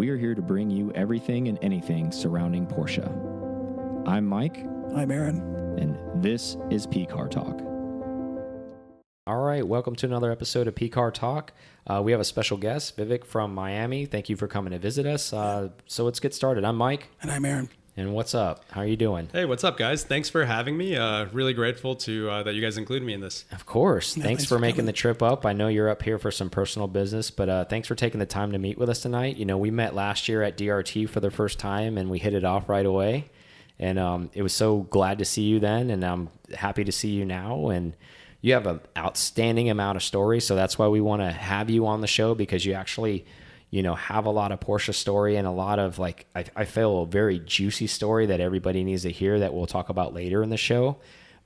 we are here to bring you everything and anything surrounding Porsche. I'm Mike. I'm Aaron. And this is P-Car Talk. All right, welcome to another episode of P-Car Talk. We have a special guest, Vivek from Miami. Thank you for coming to visit us. So let's get started. I'm Mike. And I'm Aaron. And what's up? How are you doing? Hey, what's up, guys? Thanks for having me. Really grateful to that you guys include me in this. Of course. Yeah, thanks for making the trip up. I know you're up here for some personal business, but thanks for taking the time to meet with us tonight. You know, we met last year at DRT for the first time, and we hit it off right away. And it was so glad to see you then, and I'm happy to see you now. And you have an outstanding amount of stories, so that's why we want to have you on the show, because you actually, you know, have a lot of Porsche story and a lot of, like, I feel a very juicy story that everybody needs to hear that we'll talk about later in the show.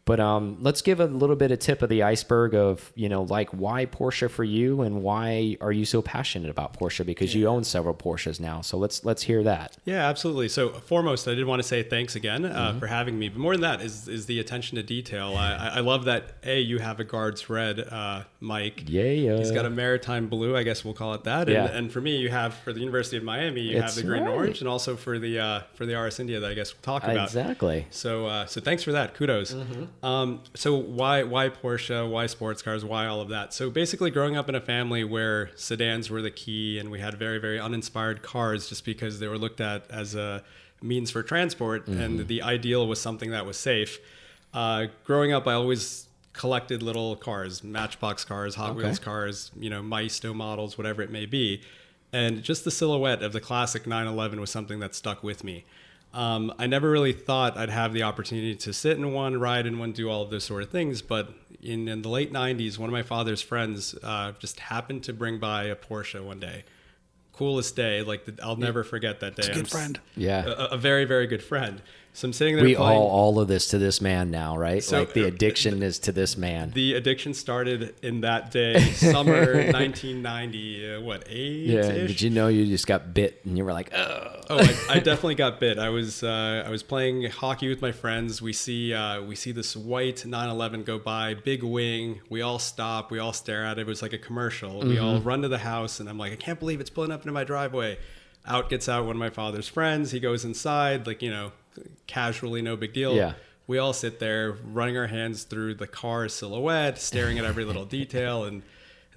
But let's give a little bit of tip of the iceberg of, you know, like, why Porsche for you, and why are you so passionate about Porsche? Because you own several Porsches now. So let's hear that. Yeah, absolutely. So foremost, I did want to say thanks again for having me. But more than that is the attention to detail. I love that, you have a Guards Red, Mike. Yeah. He's got a Maritime Blue, I guess we'll call it that. And for me, you have, for the University of Miami, you have the green and orange, and also for the RS India that I guess we'll talk about. Exactly. So thanks for that. Kudos. So why Porsche, why sports cars, why all of that? So basically, growing up in a family where sedans were the key, and we had very, very uninspired cars just because they were looked at as a means for transport, and the ideal was something that was safe. Growing up, I always collected little cars, Matchbox cars, Hot Wheels cars, you know, Maisto models, whatever it may be. And just the silhouette of the classic 911 was something that stuck with me. I never really thought I'd have the opportunity to sit in one, ride in one, do all of those sort of things. But in the late 90s, one of my father's friends just happened to bring by a Porsche one day. Coolest day. I'll never forget that day. It's a good friend. Yeah. A very, very good friend. So I'm sitting there We playing. all of this to this man now, right? So, like the addiction is to this man. The addiction started in that day, summer 1990, 8? Yeah. Did you know you just got bit and you were like, oh. I definitely got bit. I was playing hockey with my friends. We see this white 911 go by, big wing. We all stop. We all stare at it. It was like a commercial. We all run to the house, and I'm like, I can't believe it's pulling up into my driveway. Out gets out one of my father's friends. He goes inside, casually, no big deal. Yeah. We all sit there running our hands through the car silhouette, staring at every little detail, and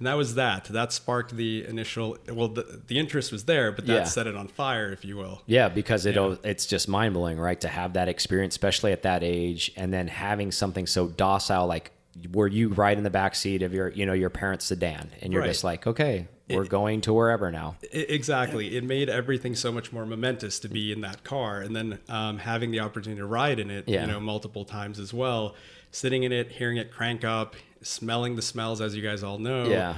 that was that. That sparked the initial. Well, the interest was there, but that set it on fire, if you will. Yeah, because it's just mind blowing, right? To have that experience, especially at that age, and then having something so docile, like where you ride in the backseat of your parents' sedan, and you're just like, okay, we're going to wherever now. Exactly. It made everything so much more momentous to be in that car, and then having the opportunity to ride in it, multiple times as well, sitting in it, hearing it crank up, smelling the smells, as you guys all know. Yeah.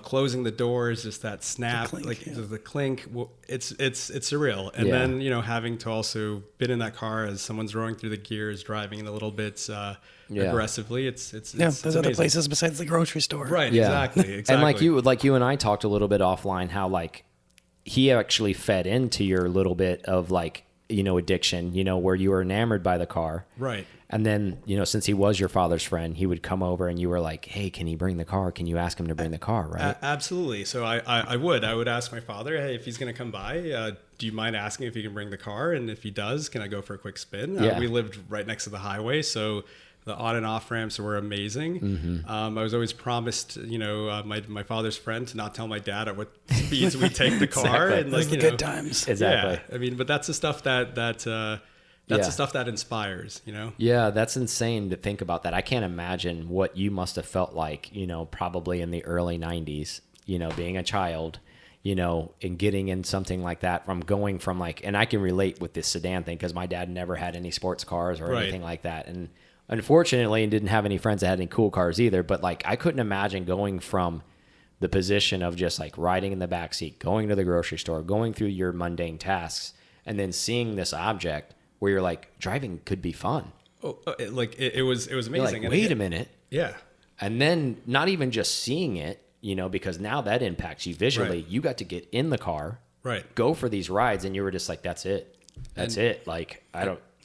Closing the doors, just that snap, the clink. It's surreal. And then, having to also been in that car as someone's rolling through the gears, driving it a little bit aggressively. It's there's amazing. other places besides the grocery store. Right. Yeah. Exactly. And like you and I talked a little bit offline, how like he actually fed into your little bit of addiction, where you were enamored by the car. Right. And then, since he was your father's friend, he would come over and you were like, hey, can he bring the car? Can you ask him to bring the car, right? Absolutely. So I would ask my father, hey, if he's going to come by, do you mind asking if he can bring the car? And if he does, can I go for a quick spin? We lived right next to the highway, so the on and off ramps were amazing. I was always promised, my father's friend to not tell my dad at what speeds we take the car. Exactly. And Those are the good times. Exactly. Yeah. I mean, but that's the stuff that's the stuff that inspires, Yeah, that's insane to think about that. I can't imagine what you must have felt like, probably in the early 90s, being a child, and getting in something like that, going from and I can relate with this sedan thing because my dad never had any sports cars or anything like that. And unfortunately, didn't have any friends that had any cool cars either. But I couldn't imagine going from the position of just riding in the backseat, going to the grocery store, going through your mundane tasks, and then seeing this object where you're like, driving could be fun. It was amazing. Wait a minute. Yeah. And then not even just seeing it, because now that impacts you visually. Right. You got to get in the car, Right. go for these rides, and you were just like, that's it. That's it.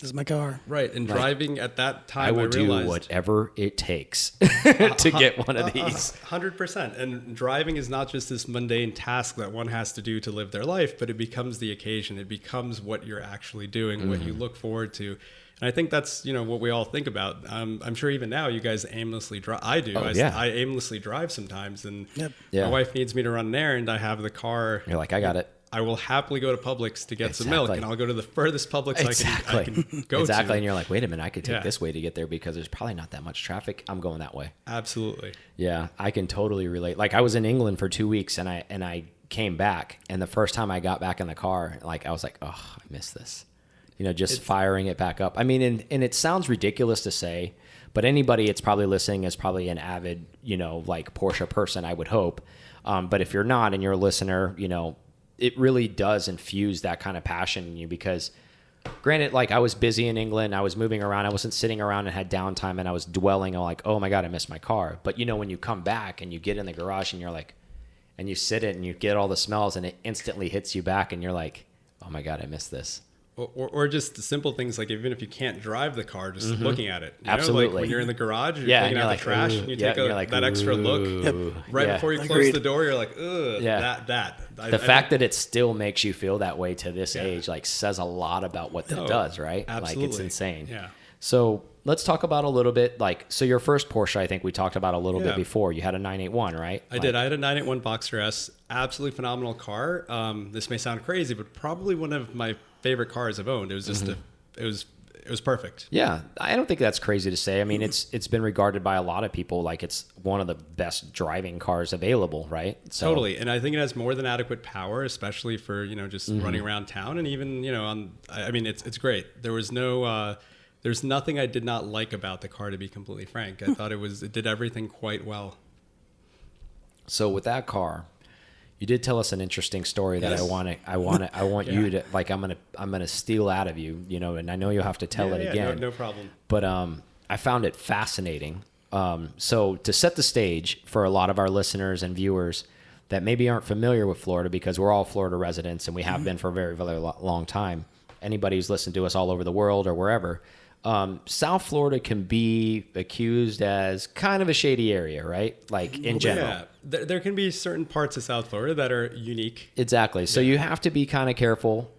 This is my car. Right. And driving at that time, I will do realized whatever it takes to get one of these. 100%. And driving is not just this mundane task that one has to do to live their life, but it becomes the occasion. It becomes what you're actually doing, what you look forward to. And I think that's, what we all think about. I'm sure even now you guys aimlessly drive. I do. I aimlessly drive sometimes. And my wife needs me to run an errand. I have the car. You're like, I got it. I will happily go to Publix to get some milk, and I'll go to the furthest Publix I can go to. And you're like, wait a minute, I could take this way to get there because there's probably not that much traffic. I'm going that way. Absolutely. Yeah, I can totally relate. Like I was in England for 2 weeks, and I came back, and the first time I got back in the car, like I was like, oh, I miss this. Just firing it back up. I mean, and it sounds ridiculous to say, but anybody it's probably listening is probably an avid, like Porsche person, I would hope. But if you're not and you're a listener, it really does infuse that kind of passion in you because granted, like I was busy in England, I was moving around, I wasn't sitting around and had downtime and I was dwelling on like, oh my God, I missed my car. But when you come back and you get in the garage and you're like, and you sit it and you get all the smells and it instantly hits you back and you're like, oh my God, I missed this. Or just the simple things like even if you can't drive the car, just looking at it. Absolutely. Like when you're in the garage, you're taking out the trash, and you take that extra look. Right before you close the door, you're like, ugh, that. The fact that it still makes you feel that way to this age, like says a lot about what that does, right? Absolutely. Like it's insane. Yeah. So let's talk about a little bit, so your first Porsche, I think we talked about a little bit before. You had a 981, right? I did. I had a 981 Boxster S. Absolutely phenomenal car. This may sound crazy, but probably one of my favorite cars I've owned. It was just it was perfect. Yeah, I don't think that's crazy to say. I mean, it's been regarded by a lot of people like it's one of the best driving cars available, right? So, totally, and I think it has more than adequate power, especially for just running around town, and even it's great. There was no. There's nothing I did not like about the car, to be completely frank. I thought it did everything quite well. So with that car, you did tell us an interesting story that I want you to like. I'm gonna steal out of you, and I know you'll have to tell it again. No problem. But I found it fascinating. So to set the stage for a lot of our listeners and viewers that maybe aren't familiar with Florida, because we're all Florida residents and we have been for a very, very long time. Anybody who's listened to us all over the world or wherever. South Florida can be accused as kind of a shady area, right? Like in general. Yeah, there can be certain parts of South Florida that are unique. Exactly. So you have to be kind of careful.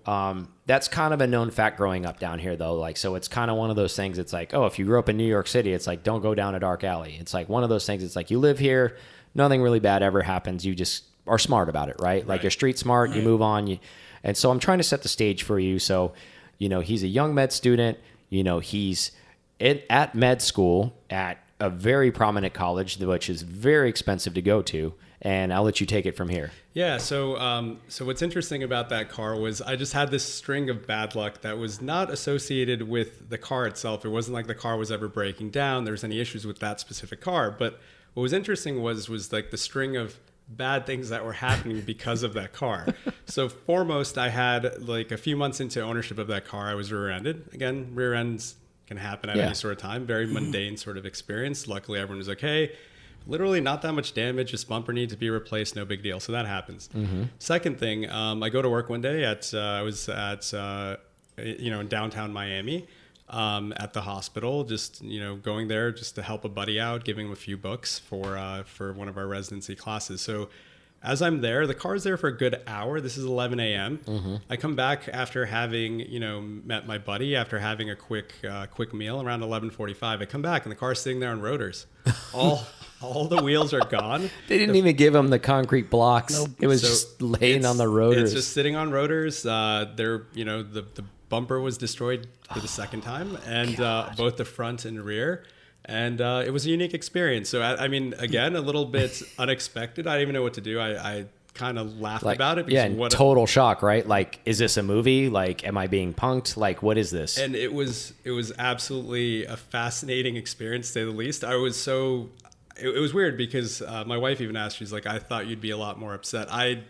That's kind of a known fact growing up down here, though. Like, so it's kind of one of those things. It's like, oh, if you grew up in New York City, it's like, don't go down a dark alley. It's like one of those things. It's like you live here, nothing really bad ever happens. You just are smart about it, right? Like you're street smart. You move on. And so I'm trying to set the stage for you. So, he's a young med student. He's at med school at a very prominent college, which is very expensive to go to. And I'll let you take it from here. Yeah. So what's interesting about that car was I just had this string of bad luck that was not associated with the car itself. It wasn't like the car was ever breaking down. There was any issues with that specific car. But what was interesting was like the string of bad things that were happening because of that car. So foremost, I had like a few months into ownership of that car, I was rear-ended. Again, rear ends can happen at any sort of time. Very mundane sort of experience. Luckily, everyone was okay. Literally not that much damage. Just bumper needs to be replaced. No big deal. So that happens. Second thing, I go to work one day I was at in downtown Miami. At the hospital, just going there just to help a buddy out, giving him a few books for one of our residency classes. So as I'm there, the car's there for a good hour. This is 11 a.m. I come back after having met my buddy, after having a quick meal around 11:45. I come back and the car's sitting there on rotors. All the wheels are gone. They didn't even give him the concrete blocks. Nope. It was just laying on the rotors. It's just sitting on rotors. The bumper was destroyed for the second time, and both the front and rear. And it was a unique experience. So, I mean, again, a little bit unexpected. I didn't even know what to do. I kind of laughed about it. Because total shock, right? Like, is this a movie? Like, am I being punked? Like, what is this? And it was absolutely a fascinating experience, to say the least. It was weird because my wife even asked, she's like, I thought you'd be a lot more upset. I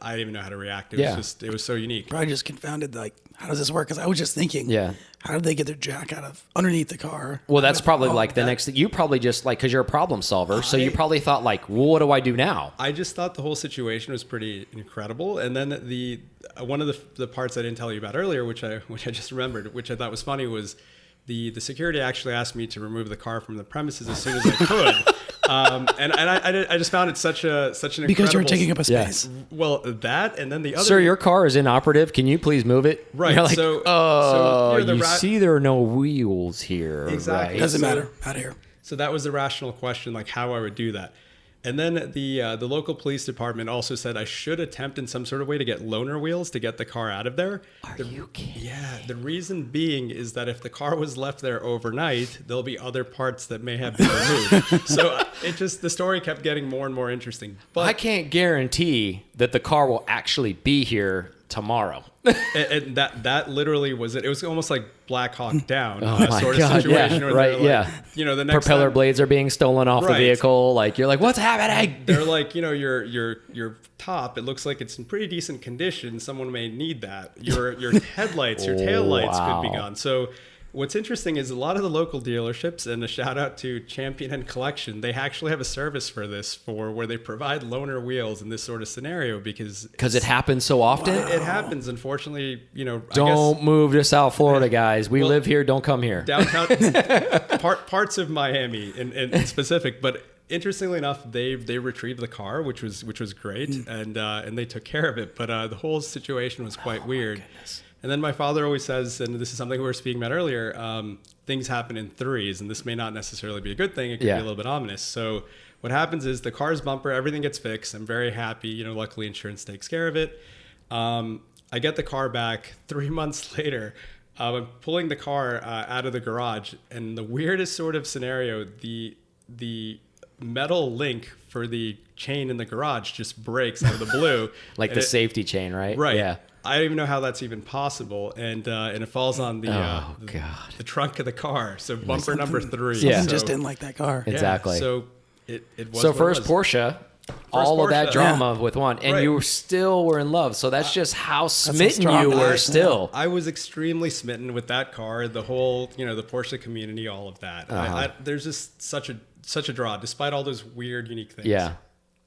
didn't even know how to react. It was so unique. Probably just confounded, like, how does this work? Because I was just thinking, how did they get their jack out of underneath the car? Well, that's probably like the next thing. You probably just like, because you're a problem solver, so you probably thought like, well, what do I do now? I just thought the whole situation was pretty incredible. And then one of the parts I didn't tell you about earlier, which I just remembered, which I thought was funny, was the security actually asked me to remove the car from the premises as soon as I could. And I just found it such an incredible, because you're taking up a space. Well, that, and then the other. Sir, your car is inoperative. Can you please move it? Right. You're like, so you see there are no wheels here. Exactly. Right? Doesn't matter. Out of here. So that was the rational question, like how I would do that. And then the local police department also said I should attempt in some sort of way to get loaner wheels to get the car out of there. Are you kidding? Yeah. The reason being is that if the car was left there overnight, there'll be other parts that may have been removed. So the story kept getting more and more interesting. But I can't guarantee that the car will actually be here tomorrow. and that literally was it. It was almost like Black Hawk Down sort of situation. Yeah, where right, like, the next propeller time, blades are being stolen off the Right. vehicle. Like, you're like, what's happening? They're like, your top, it looks like it's in pretty decent condition. Someone may need that. Your headlights, your tail lights could be gone. So what's interesting is a lot of the local dealerships, and a shout out to Champion and Collection, they actually have a service for this, where they provide loaner wheels in this sort of scenario because it happens so often. It happens, unfortunately. Don't move to South Florida, guys. We live here. Don't come here. Downtown, parts of Miami in specific, but. Interestingly enough, they retrieved the car, which was great, and they took care of it. But the whole situation was quite weird. Goodness. And then my father always says, and this is something we were speaking about earlier, things happen in threes, and this may not necessarily be a good thing. It could be a little bit ominous. So what happens is the car's bumper, everything gets fixed. I'm very happy. Luckily insurance takes care of it. I get the car back 3 months later. I'm pulling the car out of the garage, and the weirdest sort of scenario, the metal link for the chain in the garage just breaks out of the blue. Like the safety chain, right? Right. Yeah. I don't even know how that's even possible, and it falls on the trunk of the car. So bumper number 3. Yeah. Something just didn't like that car. Exactly. So it was. So what first it was. Porsche, all of that Porsche. drama with one, and Right. you still were in love. So that's just how smitten strong you were guy. still. I was extremely smitten with that car, the whole, the Porsche community, all of that. There's just such a draw, despite all those weird, unique things. Yeah.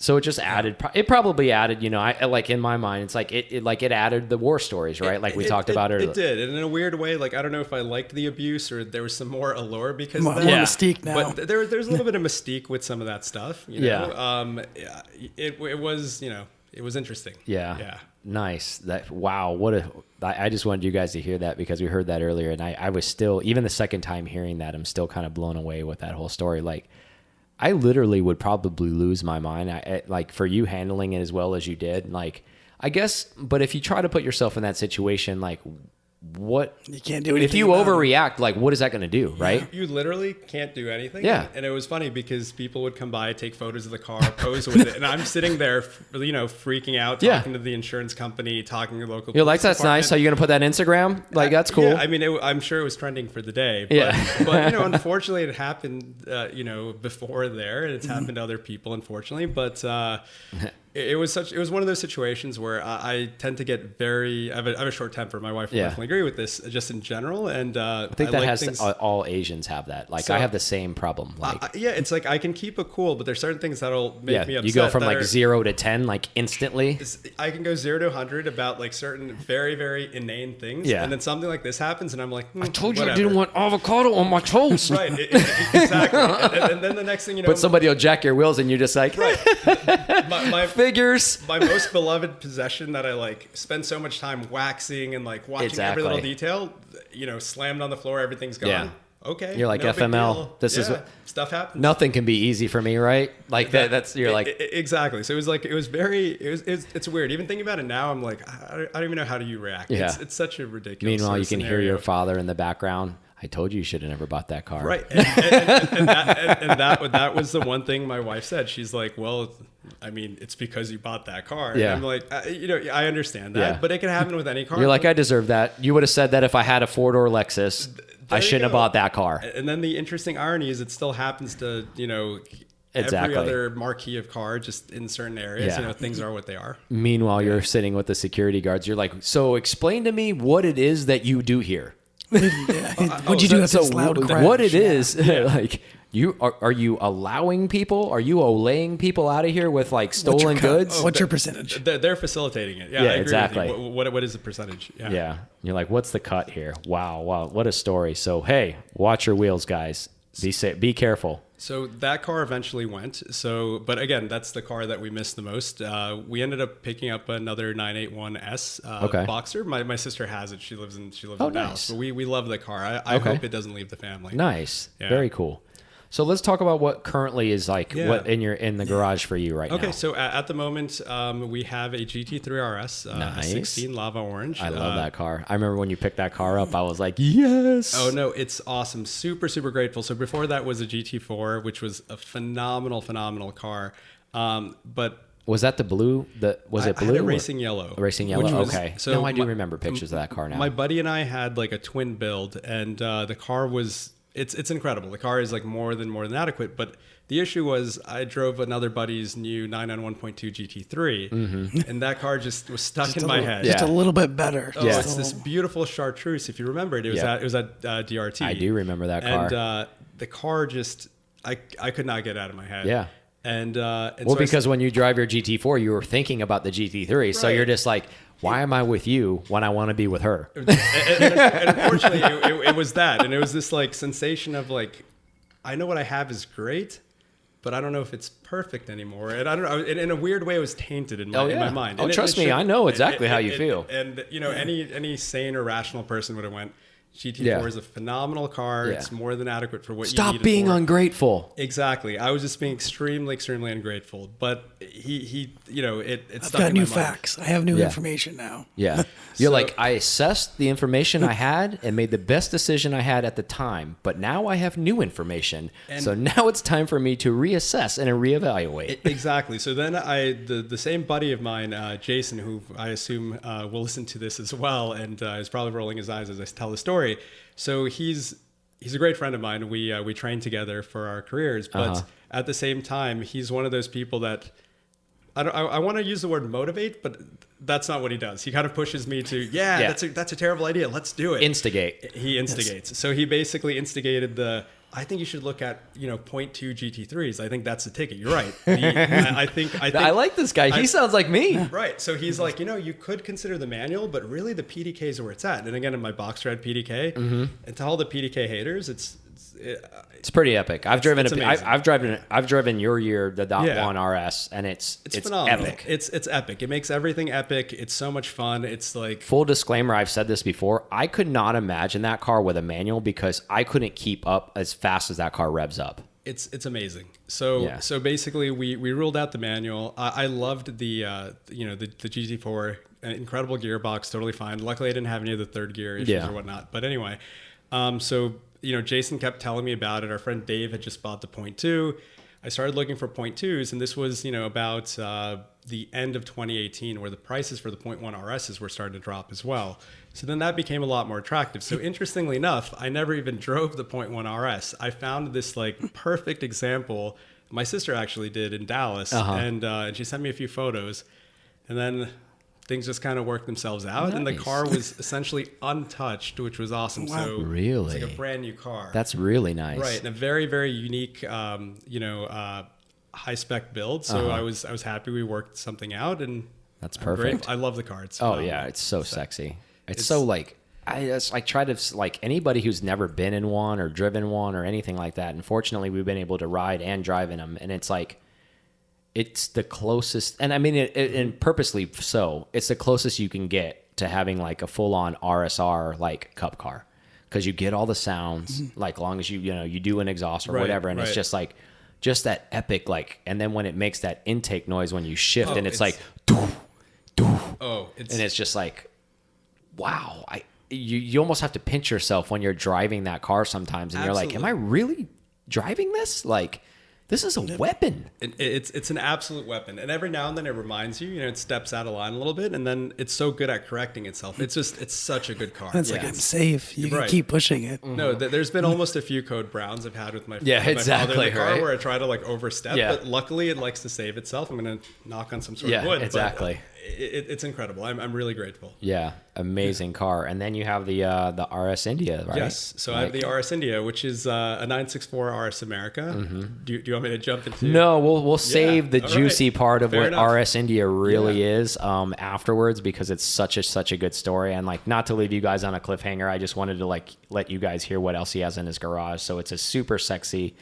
So it just added. It probably added. I like in my mind, it's like it added the war stories, right? Like we talked about earlier. It did, and in a weird way. Like I don't know if I liked the abuse or there was some more allure because More of that. mystique now. But there's a little bit of mystique with some of that stuff. It was it was interesting. Yeah. Nice. I just wanted you guys to hear that because we heard that earlier, and I was still, even the second time hearing that, I'm still kind of blown away with that whole story. Like, I literally would probably lose my mind. Like for you handling it as well as you did, like, I guess, but if you try to put yourself in that situation, like what you can't do anything. If you overreact, like what is that going to do, right? You literally can't do anything. Yeah. And it was funny because people would come by, take photos of the car, pose with it, and I'm sitting there, freaking out, talking to the insurance company, talking to the local. You're like, that's nice. Are you going to put that on Instagram? Like, that's cool. Yeah, I mean, I'm sure it was trending for the day. But, but unfortunately, it happened, before there, and it's happened to other people, unfortunately. But it was one of those situations where I tend to get I have a short temper. My wife will definitely agree with this, just in general. And I think that all Asians have that. Like, I have the same problem. Like, it's like I can keep it cool, but there's certain things that'll make me upset. You go from like 0 to 10, like instantly. I can go 0 to 100 about like certain very, very inane things. Yeah. And then something like this happens, and I'm like, I told you whatever. I didn't want avocado on my toast. Right. Exactly. and then the next thing you know, But somebody will jack your wheels, and you're just like, right. My figures. My most beloved possession that I like spend so much time waxing and like watching every little detail, slammed on the floor, everything's gone. Yeah. Okay. You're like, no big FML. deal. This is what stuff happens. Nothing can be easy for me, right? Like that's you're like exactly. So it's weird. Even thinking about it now, I'm like, I don't even know how do you react. Yeah. It's such a ridiculous. Meanwhile, you can scenario. hear your father in the background. I told you should have never bought that car. Right. And that was the one thing my wife said. She's like, well, I mean, it's because you bought that car. Yeah. And I'm like, I understand that, but it can happen with any car. You're like, I deserve that. You would have said that if I had a 4-door Lexus. I shouldn't have bought that car. And then the interesting irony is it still happens to, Exactly. every other marquee of car, just in certain areas, Yeah. things are what they are. Meanwhile, you're sitting with the security guards. You're like, so explain to me what it is that you do here. What'd you do? That's so loud. What it is, like, Are you allowing people? Are you olaying people out of here with like stolen goods? What's your percentage? They're facilitating it. Yeah, I agree exactly. with you. What is the percentage? Yeah. You're like, what's the cut here? Wow, what a story. So hey, watch your wheels, guys. Be careful. So that car eventually went. But again, that's the car that we missed the most. We ended up picking up another 981S Boxer. My sister has it. She lives in Dallas. Nice. But we love the car. I hope it doesn't leave the family. Nice. Yeah. Very cool. So let's talk about what currently is like what in the garage for you right now. Okay, so at the moment we have a GT3 RS, a 16 lava orange. I love that car. I remember when you picked that car up, I was like, yes. Oh no, it's awesome. Super, super grateful. So before that was a GT4, which was a phenomenal car. But was that the blue? Was it blue? I had a racing yellow. Racing yellow. Okay. So no, I do remember pictures of that car now. My buddy and I had like a twin build, and the car was. It's incredible. The car is like more than adequate. But the issue was I drove another buddy's new 991.2 GT3, and that car just was stuck in my head. Just a little bit better. Oh, it's this beautiful chartreuse. If you remember it, it was at DRT. I do remember that car. And the car just I could not get out of my head. Yeah. And because when you drive your GT4, you were thinking about the GT3, so you're just like, why am I with you when I want to be with her? And unfortunately, it was that, and it was this like sensation of like, I know what I have is great, but I don't know if it's perfect anymore. And I don't know, in a weird way, it was tainted in my mind. And trust me, I know exactly how you feel. And any sane or rational person would have went, GT4 is a phenomenal car. Yeah. It's more than adequate for what you need. Stop being ungrateful. Exactly. I was just being extremely, extremely ungrateful. But he I've got new facts. I have new information now. Yeah. You're like, I assessed the information I had and made the best decision I had at the time. But now I have new information. So now it's time for me to reassess and reevaluate. Exactly. So then the same buddy of mine, Jason, who I assume will listen to this as well, and is probably rolling his eyes as I tell the story. So he's a great friend of mine. We train together for our careers, but at the same time, he's one of those people that I want to use the word motivate, but that's not what he does. He kind of pushes me to, that's a terrible idea. Let's do it. Instigate. He instigates. Yes. So he basically instigated I think you should look at 0.2 GT3s. I think that's the ticket. You're right. I think I like this guy. He sounds like me. Right. So he's like, you could consider the manual, but really the PDK is where it's at. And again, in my Boxster had PDK, and to all the PDK haters, it's pretty epic. I've driven your year the .1 RS, and it's phenomenal. Epic. It's epic. It makes everything epic. It's so much fun. It's like, full disclaimer, I've said this before. I could not imagine that car with a manual because I couldn't keep up as fast as that car revs up. It's amazing. So basically we ruled out the manual. I loved the GT4, an incredible gearbox, totally fine. Luckily I didn't have any of the third gear issues or whatnot. But anyway, Jason kept telling me about it. Our friend Dave had just bought the 0.2. I started looking for 0.2s, and this was, about the end of 2018, where the prices for the 0.1 RSs were starting to drop as well. So then that became a lot more attractive. So interestingly enough, I never even drove the 0.1 RS. I found this like perfect example. My sister actually did in Dallas, and she sent me a few photos, and then things just kind of worked themselves out. Nice. And the car was essentially untouched, which was awesome. Wow. So really? It's like a brand new car. That's really nice. Right. And a very, very unique, high spec build. So I was happy we worked something out, and that's perfect. I love the car. It's it's so sexy. It's so like, I try to like anybody who's never been in one or driven one or anything like that. Unfortunately, we've been able to ride and drive in them. And it's like, it's the closest, and I mean, and purposely so, it's the closest you can get to having like a full-on RSR like cup car, because you get all the sounds, like long as you do an exhaust or whatever, and it's just like, just that epic like, and then when it makes that intake noise when you shift, and it's like, and it's just like, wow, you almost have to pinch yourself when you're driving that car sometimes, and you're like, am I really driving this? Like, this is a weapon. It's an absolute weapon. And every now and then it reminds you, it steps out of line a little bit, and then it's so good at correcting itself. It's such a good car. It's like, I'm safe. You can keep pushing it. No, there's been almost a few code browns I've had with my father in the car where I try to like overstep, but luckily it likes to save itself. I'm going to knock on some sort of wood. Exactly. It's incredible. I'm really grateful. Yeah, amazing car. And then you have the RS India, right? Yes. So I have the RS India, which is a 964 RS America. Mm-hmm. Do you want me to jump into? No, we'll save the juicy part of Fair what enough. RS India really is afterwards, because it's such a good story. And like, not to leave you guys on a cliffhanger, I just wanted to like let you guys hear what else he has in his garage. So it's a super sexy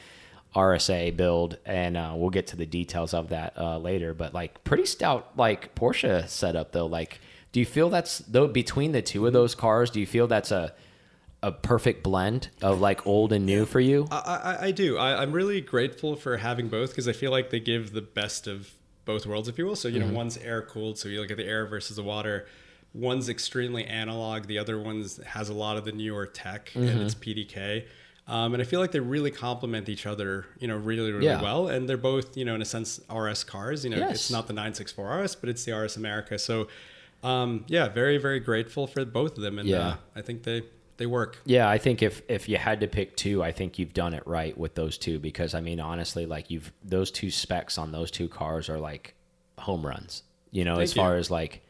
RSA build, and we'll get to the details of that later. But like, pretty stout like Porsche setup though. Like, do you feel that's though between the two of those cars? Do you feel that's a perfect blend of like old and new for you? I do. I'm really grateful for having both, because I feel like they give the best of both worlds, if you will. So you know, one's air cooled, so you look at the air versus the water. One's extremely analog. The other one's has a lot of the newer tech and it's PDK. And I feel like they really complement each other, you know, really well. And they're both, you know, in a sense, RS cars. You know, it's not the 964 RS, but it's the RS America. So, very, very grateful for both of them. And I think they work. Yeah, I think if you had to pick two, I think you've done it right with those two, because I mean, honestly, like those two specs on those two cars are like home runs, you know, as far as like,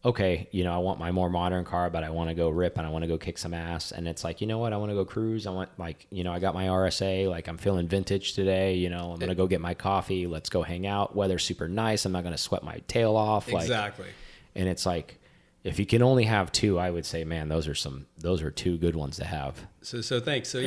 okay, you know, I want my more modern car, but I want to go rip and I want to go kick some ass. And it's like, you know what? I want to go cruise. I want, like, you know, I got my RSA, like I'm feeling vintage today, you know, I'm going to go get my coffee. Let's go hang out. Weather's super nice. I'm not going to sweat my tail off. Exactly. And it's like, if you can only have two, I would say, man, those are two good ones to have. So thanks. So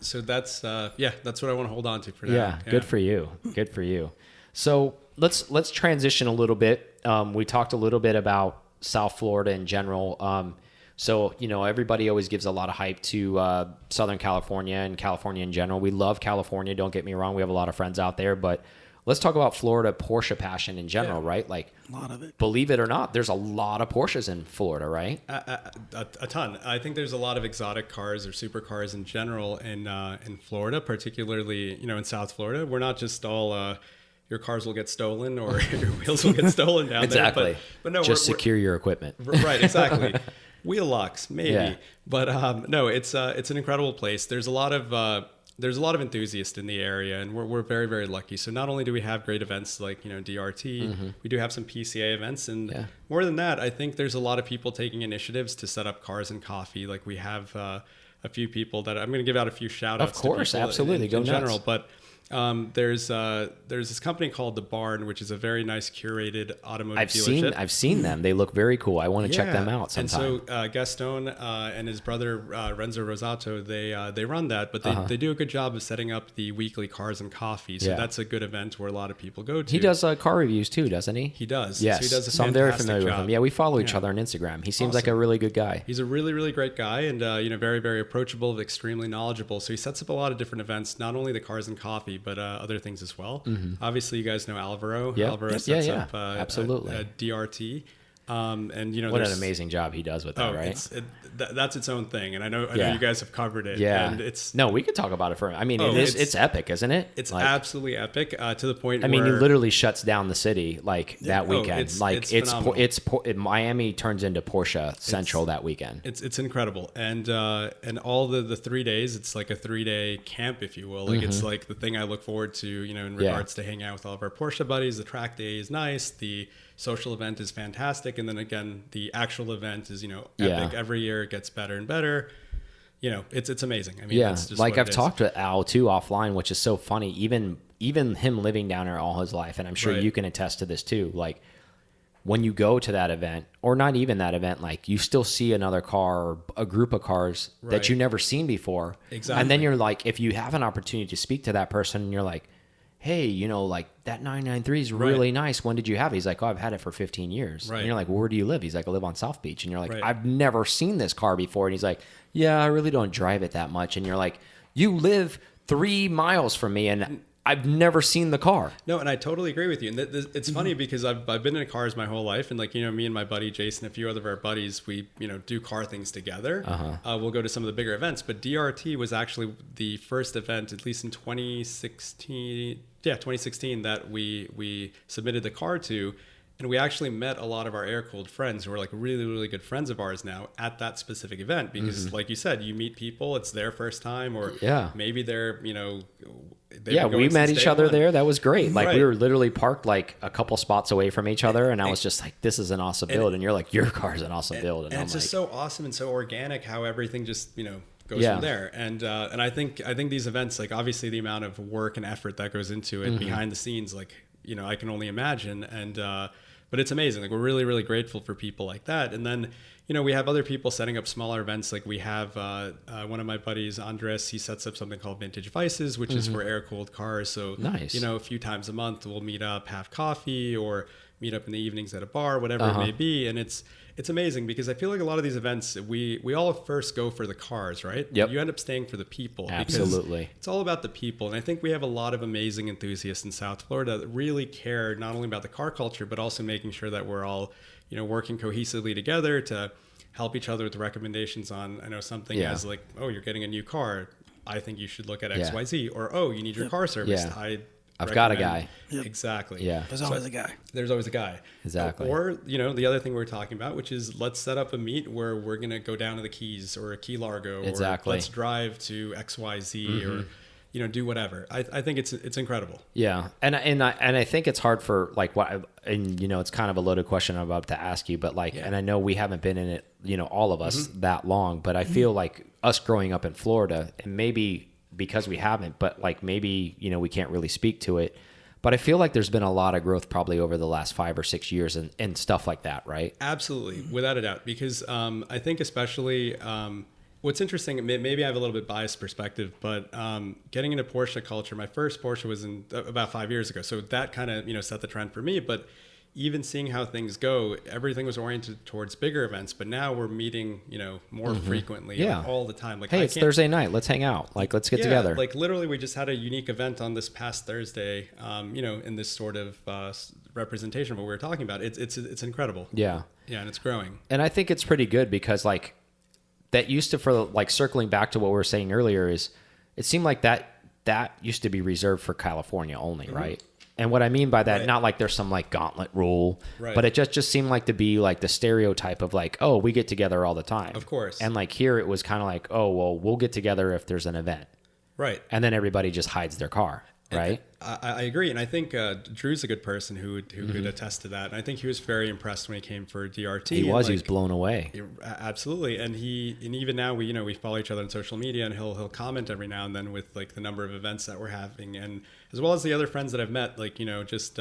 so that's that's what I want to hold on to for now. Yeah. Good for you. Good for you. So let's transition a little bit. We talked a little bit about South Florida in general. So, you know, everybody always gives a lot of hype to Southern California and California in general. We love California. Don't get me wrong. We have a lot of friends out there, but let's talk about Florida Porsche passion in general, right? Like, a lot of it. Believe it or not, there's a lot of Porsches in Florida, right? A ton. I think there's a lot of exotic cars or supercars in general in Florida, particularly, you know, in South Florida. We're not just all your cars will get stolen or your wheels will get stolen down exactly. there. But no, just secure your equipment. Right, exactly. Wheel locks, maybe. Yeah. But no, it's an incredible place. There's a lot of enthusiasts in the area, and we're very, very lucky. So not only do we have great events like, you know, DRT, we do have some PCA events, and more than that, I think there's a lot of people taking initiatives to set up cars and coffee. Like we have a few people that I'm going to give out a few shout outs. Of course, absolutely. In general, but there's this company called The Barn, which is a very nice curated automotive dealership. I've seen them. They look very cool. I want to check them out sometime. And so Gaston and his brother Renzo Rosato, they run that, but they do a good job of setting up the weekly cars and coffee. So that's a good event where a lot of people go to. He does car reviews too, doesn't he? He does. Yes. So he does a so I'm very familiar job. with him. Yeah, we follow each other on Instagram. He seems like a really good guy. He's a really, really great guy, and you know, very, very approachable, extremely knowledgeable. So he sets up a lot of different events, not only the cars and coffee, but other things as well. Obviously, you guys know Alvaro. Yep. Alvaro sets up absolutely a DRT. And you know, what an amazing job he does with that, right? That's its own thing, and I know you guys have covered it. Yeah, and it's we could talk about it for. I mean, it's epic, isn't it? It's like, absolutely epic to the point. I mean, he literally shuts down the city like that weekend. It's Miami turns into Porsche Central that weekend. It's incredible, and all the 3 days, it's like a 3-day camp, if you will. Like it's like the thing I look forward to, you know, in regards to hanging out with all of our Porsche buddies. The track day is nice. The social event is fantastic, and then again, the actual event is, you know, epic. Every year it gets better and better. You know, it's amazing. I mean, that's just like I've talked to Al too offline, which is so funny. Even him living down there all his life, and I'm sure you can attest to this too. Like when you go to that event, or not even that event, like you still see another car or a group of cars that you never seen before. Exactly. And then you're like, if you have an opportunity to speak to that person, you're like, hey, you know, like that 993 is really nice. When did you have it? He's like, oh, I've had it for 15 years. Right. And you're like, well, where do you live? He's like, I live on South Beach. And you're like, I've never seen this car before. And he's like, yeah, I really don't drive it that much. And you're like, you live 3 miles from me and I've never seen the car. No, and I totally agree with you. And it's funny because I've been in cars my whole life, and like, you know, me and my buddy Jason, a few other of our buddies, we, you know, do car things together. We'll go to some of the bigger events, but DRT was actually the first event, at least in 2016. Yeah, 2016 that we submitted the car to. And we actually met a lot of our air-cooled friends who are like really, really good friends of ours now at that specific event because, like you said, you meet people, it's their first time, or maybe they're, you know, we met each other there. That was great. Like Right. we were literally parked like a couple spots away from each other, and I was just like, "This is an awesome build," and you're like, "Your car's an awesome build," and it's I'm just like, so awesome and so organic how everything just, you know, goes from there. And I think these events, like obviously the amount of work and effort that goes into it behind the scenes, like, you know, I can only imagine. And but it's amazing. Like we're really, really grateful for people like that. And then, you know, we have other people setting up smaller events. Like we have one of my buddies, Andres, he sets up something called Vintage Vices, which is for air-cooled cars. So, nice. You know, a few times a month we'll meet up, have coffee, or meet up in the evenings at a bar, whatever it may be. And it's amazing because I feel like a lot of these events, we all first go for the cars, right? Yep. You end up staying for the people. Absolutely. It's all about the people. And I think we have a lot of amazing enthusiasts in South Florida that really care not only about the car culture, but also making sure that we're all, you know, working cohesively together to help each other with recommendations on, I know, something as like, oh, you're getting a new car. I think you should look at XYZ. Or, oh, you need your car serviced. I've got a guy. Exactly. Yeah. There's always a guy. There's always a guy. Exactly. Or, you know, the other thing we're talking about, which is let's set up a meet where we're going to go down to the Keys or Key Largo. Exactly. Or let's drive to XYZ or, you know, do whatever. I think it's incredible. Yeah. And I think it's hard for like and you know, it's kind of a loaded question I'm about to ask you, but like, and I know we haven't been in it, you know, all of us that long, but I feel like us growing up in Florida, and maybe because we haven't, but like maybe, you know, we can't really speak to it, but I feel like there's been a lot of growth probably over the last 5 or 6 years and stuff like that, right? Absolutely, without a doubt, because I think especially what's interesting, maybe I have a little bit biased perspective, but getting into Porsche culture, my first Porsche was in about 5 years ago, so that kind of, you know, set the trend for me. But even seeing how things go, everything was oriented towards bigger events, but now we're meeting, you know, more frequently, like, all the time. Like, hey, it's Thursday night. Let's hang out. Like, let's get together. Like literally, we just had a unique event on this past Thursday. You know, in this sort of representation of what we were talking about. It's incredible. Yeah, and it's growing. And I think it's pretty good because like that used to, for like circling back to what we were saying earlier, is it seemed like that used to be reserved for California only, right? And what I mean by that, not like there's some like gauntlet rule, but it just seemed like to be like the stereotype of like, oh, we get together all the time. Of course. And like here it was kind of like, oh, well, we'll get together if there's an event. Right. And then everybody just hides their car. Right. I agree. And I think Drew's a good person who could attest to that. And I think he was very impressed when he came for DRT. He was blown away. Absolutely. And even now we follow each other on social media, and he'll comment every now and then with like the number of events that we're having, and as well as the other friends that I've met, like, you know, just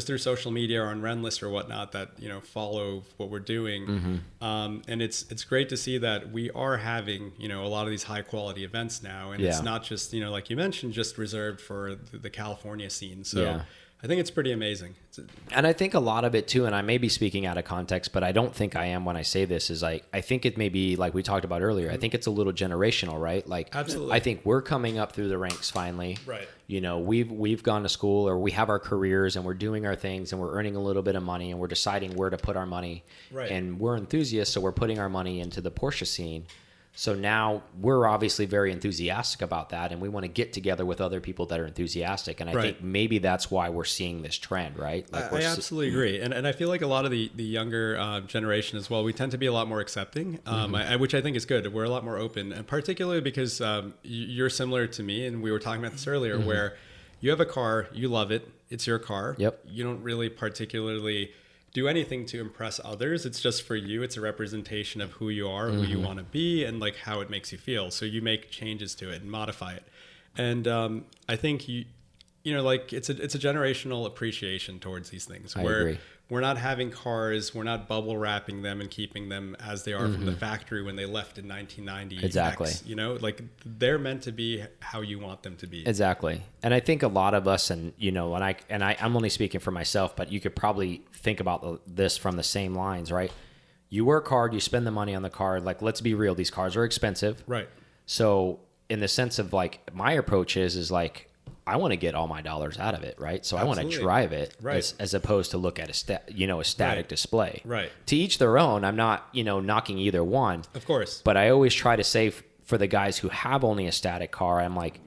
through social media or on Renlist or whatnot that, you know, follow what we're doing. And it's great to see that we are having, you know, a lot of these high quality events now. And it's not just, you know, like you mentioned, just reserved for the California scene. So I think it's pretty amazing. And I think a lot of it too, and I may be speaking out of context, but I don't think I am when I say this, is like, I think it may be like we talked about earlier. I think it's a little generational, right? Like, absolutely. I think we're coming up through the ranks finally. Right. You know, we've gone to school, or we have our careers, and we're doing our things, and we're earning a little bit of money, and we're deciding where to put our money. Right. And we're enthusiasts, so we're putting our money into the Porsche scene. So now we're obviously very enthusiastic about that, and we want to get together with other people that are enthusiastic. And I think maybe that's why we're seeing this trend, right? Like I absolutely agree. And I feel like a lot of the younger generation as well, we tend to be a lot more accepting, which I think is good. We're a lot more open, and particularly because you're similar to me, and we were talking about this earlier, where you have a car, you love it, it's your car. Yep. You don't really particularly do anything to impress others. It's just for you. It's a representation of who you are, who you want to be, and like how it makes you feel. So you make changes to it and modify it. And I think you know, like it's a generational appreciation towards these things. I agree. We're not having cars, we're not bubble wrapping them and keeping them as they are from the factory when they left in 1990. Exactly. You know, like they're meant to be how you want them to be. Exactly. And I think a lot of us, and you know, I'm only speaking for myself, but you could probably think about this from the same lines, right? You work hard, you spend the money on the car. Like, let's be real, these cars are expensive. Right. So in the sense of like, my approach is like, I want to get all my dollars out of it, right? So I want to drive it, as opposed to look at a static display. Right. To each their own. I'm not, you know, knocking either one. Of course. But I always try to say for the guys who have only a static car, I'm like,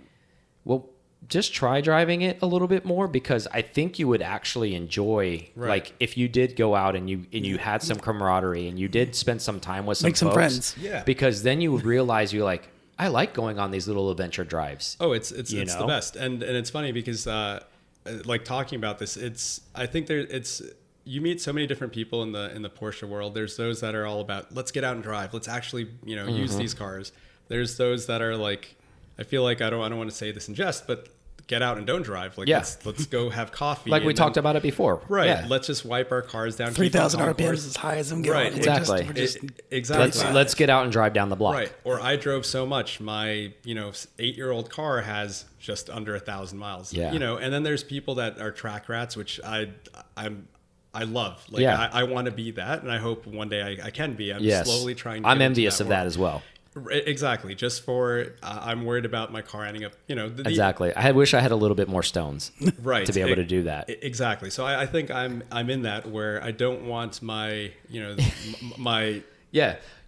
well, just try driving it a little bit more, because I think you would actually enjoy, like if you did go out and you had some camaraderie and you did spend some time with some Make some folks, friends. Yeah. because then you would realize you're like, I like going on these little adventure drives. Oh, it's the best. And it's funny because like talking about this, I think you meet so many different people in the Porsche world. There's those that are all about, let's get out and drive. Let's actually, use these cars. There's those that are like, I feel like I don't want to say this in jest, but get out and don't drive. Like let's go have coffee. Like we talked about it before. Right. Yeah. Let's just wipe our cars down. 3,000 RPMs is as high as I'm getting. Right. Exactly. Exactly. Let's get out and drive down the block. Right. Or I drove so much, my 8-year-old car has just under 1,000 miles. Yeah. And then there's people that are track rats, which I love. Like I want to be that, and I hope one day I can be. I'm slowly trying to. I'm envious of that as well. Exactly. Just for I'm worried about my car ending up, exactly. I wish I had a little bit more stones, right, to be able to do that. Exactly. So I think I'm in that where I don't want my my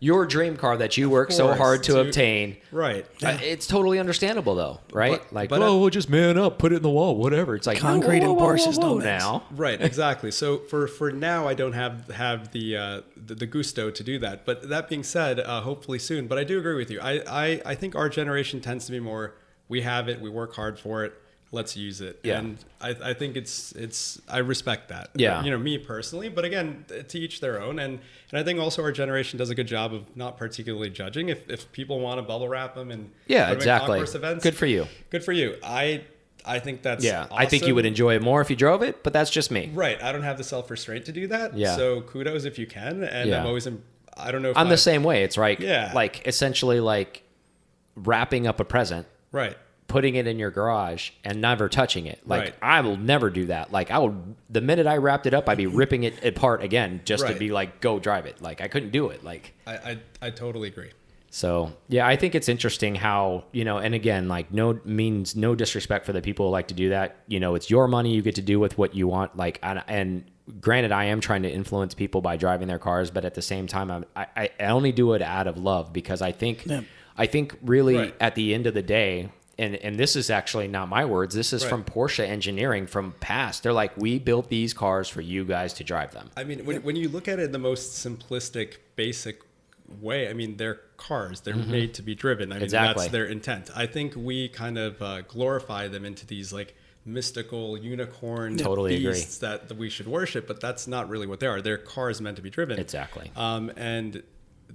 your dream car that you work so hard to obtain. Right. It's totally understandable though, right? But we'll just man up, put it in the wall, whatever. It's like concrete and Porsches don't now. Right, exactly. So for now, I don't have the gusto to do that. But that being said, hopefully soon. But I do agree with you. I think our generation tends to be more, we have it, we work hard for it, let's use it. Yeah. And I think it's I respect that. Yeah. Me personally, but again, to each their own. And I think also our generation does a good job of not particularly judging. If people want to bubble wrap them and put them in exactly. concourse events, good for you. Good for you. I think that's awesome. I think you would enjoy it more if you drove it, but that's just me. Right. I don't have the self-restraint to do that. Yeah. So kudos if you can. And I'm always, I don't know if I'm the same way. It's like, Yeah. like essentially like wrapping up a present. Right. Putting it in your garage and never touching it. Like Right. I will never do that. Like the minute I wrapped it up, I'd be ripping it apart again just to Right. be like, go drive it. Like I couldn't do it. Like I totally agree. So yeah, I think it's interesting how, and again, like no disrespect for the people who like to do that. It's your money. You get to do with what you want. Like, and granted, I am trying to influence people by driving their cars, but at the same time, I only do it out of love, because I think really Right. at the end of the day, and this is actually not my words, this is from Porsche engineering from past. They're like, we built these cars for you guys to drive them. I mean, when you look at it in the most simplistic, basic way, I mean, they're cars. They're made to be driven. I mean, Exactly. that's their intent. I think we kind of glorify them into these like mystical unicorn beasts that we should worship, but that's not really what they are. They're cars meant to be driven. Exactly. And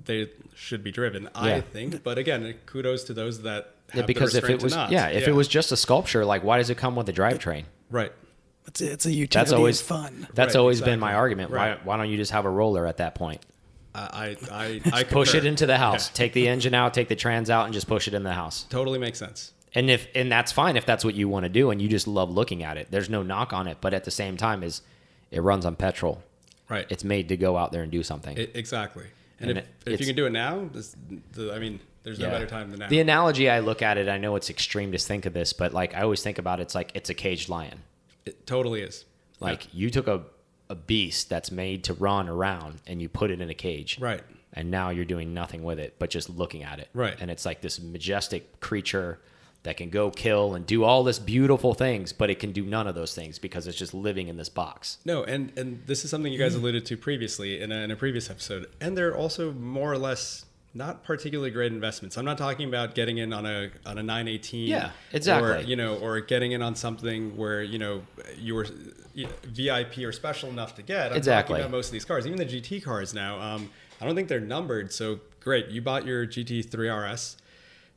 they should be driven, I think. But again, kudos to those that have Because the if restraint it was to not. if it was just a sculpture, like why does it come with a drivetrain? Right. It's a utility. That's always fun. That's Right, always exactly. been my argument. Right. Why don't you just have a roller at that point? I Push concur. it into the house. Yeah. Take the engine out, take the trans out, and just push it in the house. Totally makes sense. And that's fine if that's what you want to do and you just love looking at it. There's no knock on it, but at the same time, it runs on petrol. Right. It's made to go out there and do something. Exactly. And if you it's- can do it now, there's no better time than now. The analogy I look at it, I know it's extreme to think of this, but like I always think about it's like it's a caged lion. It totally is. Like you took a beast that's made to run around and you put it in a cage. Right. And now you're doing nothing with it but just looking at it. Right. And it's like this majestic creature that can go kill and do all this beautiful things, but it can do none of those things because it's just living in this box. No, and this is something you guys alluded to previously in a previous episode. And they're also more or less not particularly great investments. I'm not talking about getting in on a 918. Yeah, exactly. Or getting in on something where, you were VIP or special enough to get. I'm Exactly. talking about most of these cars, even the GT cars now. I don't think they're numbered. So great. You bought your GT3 RS.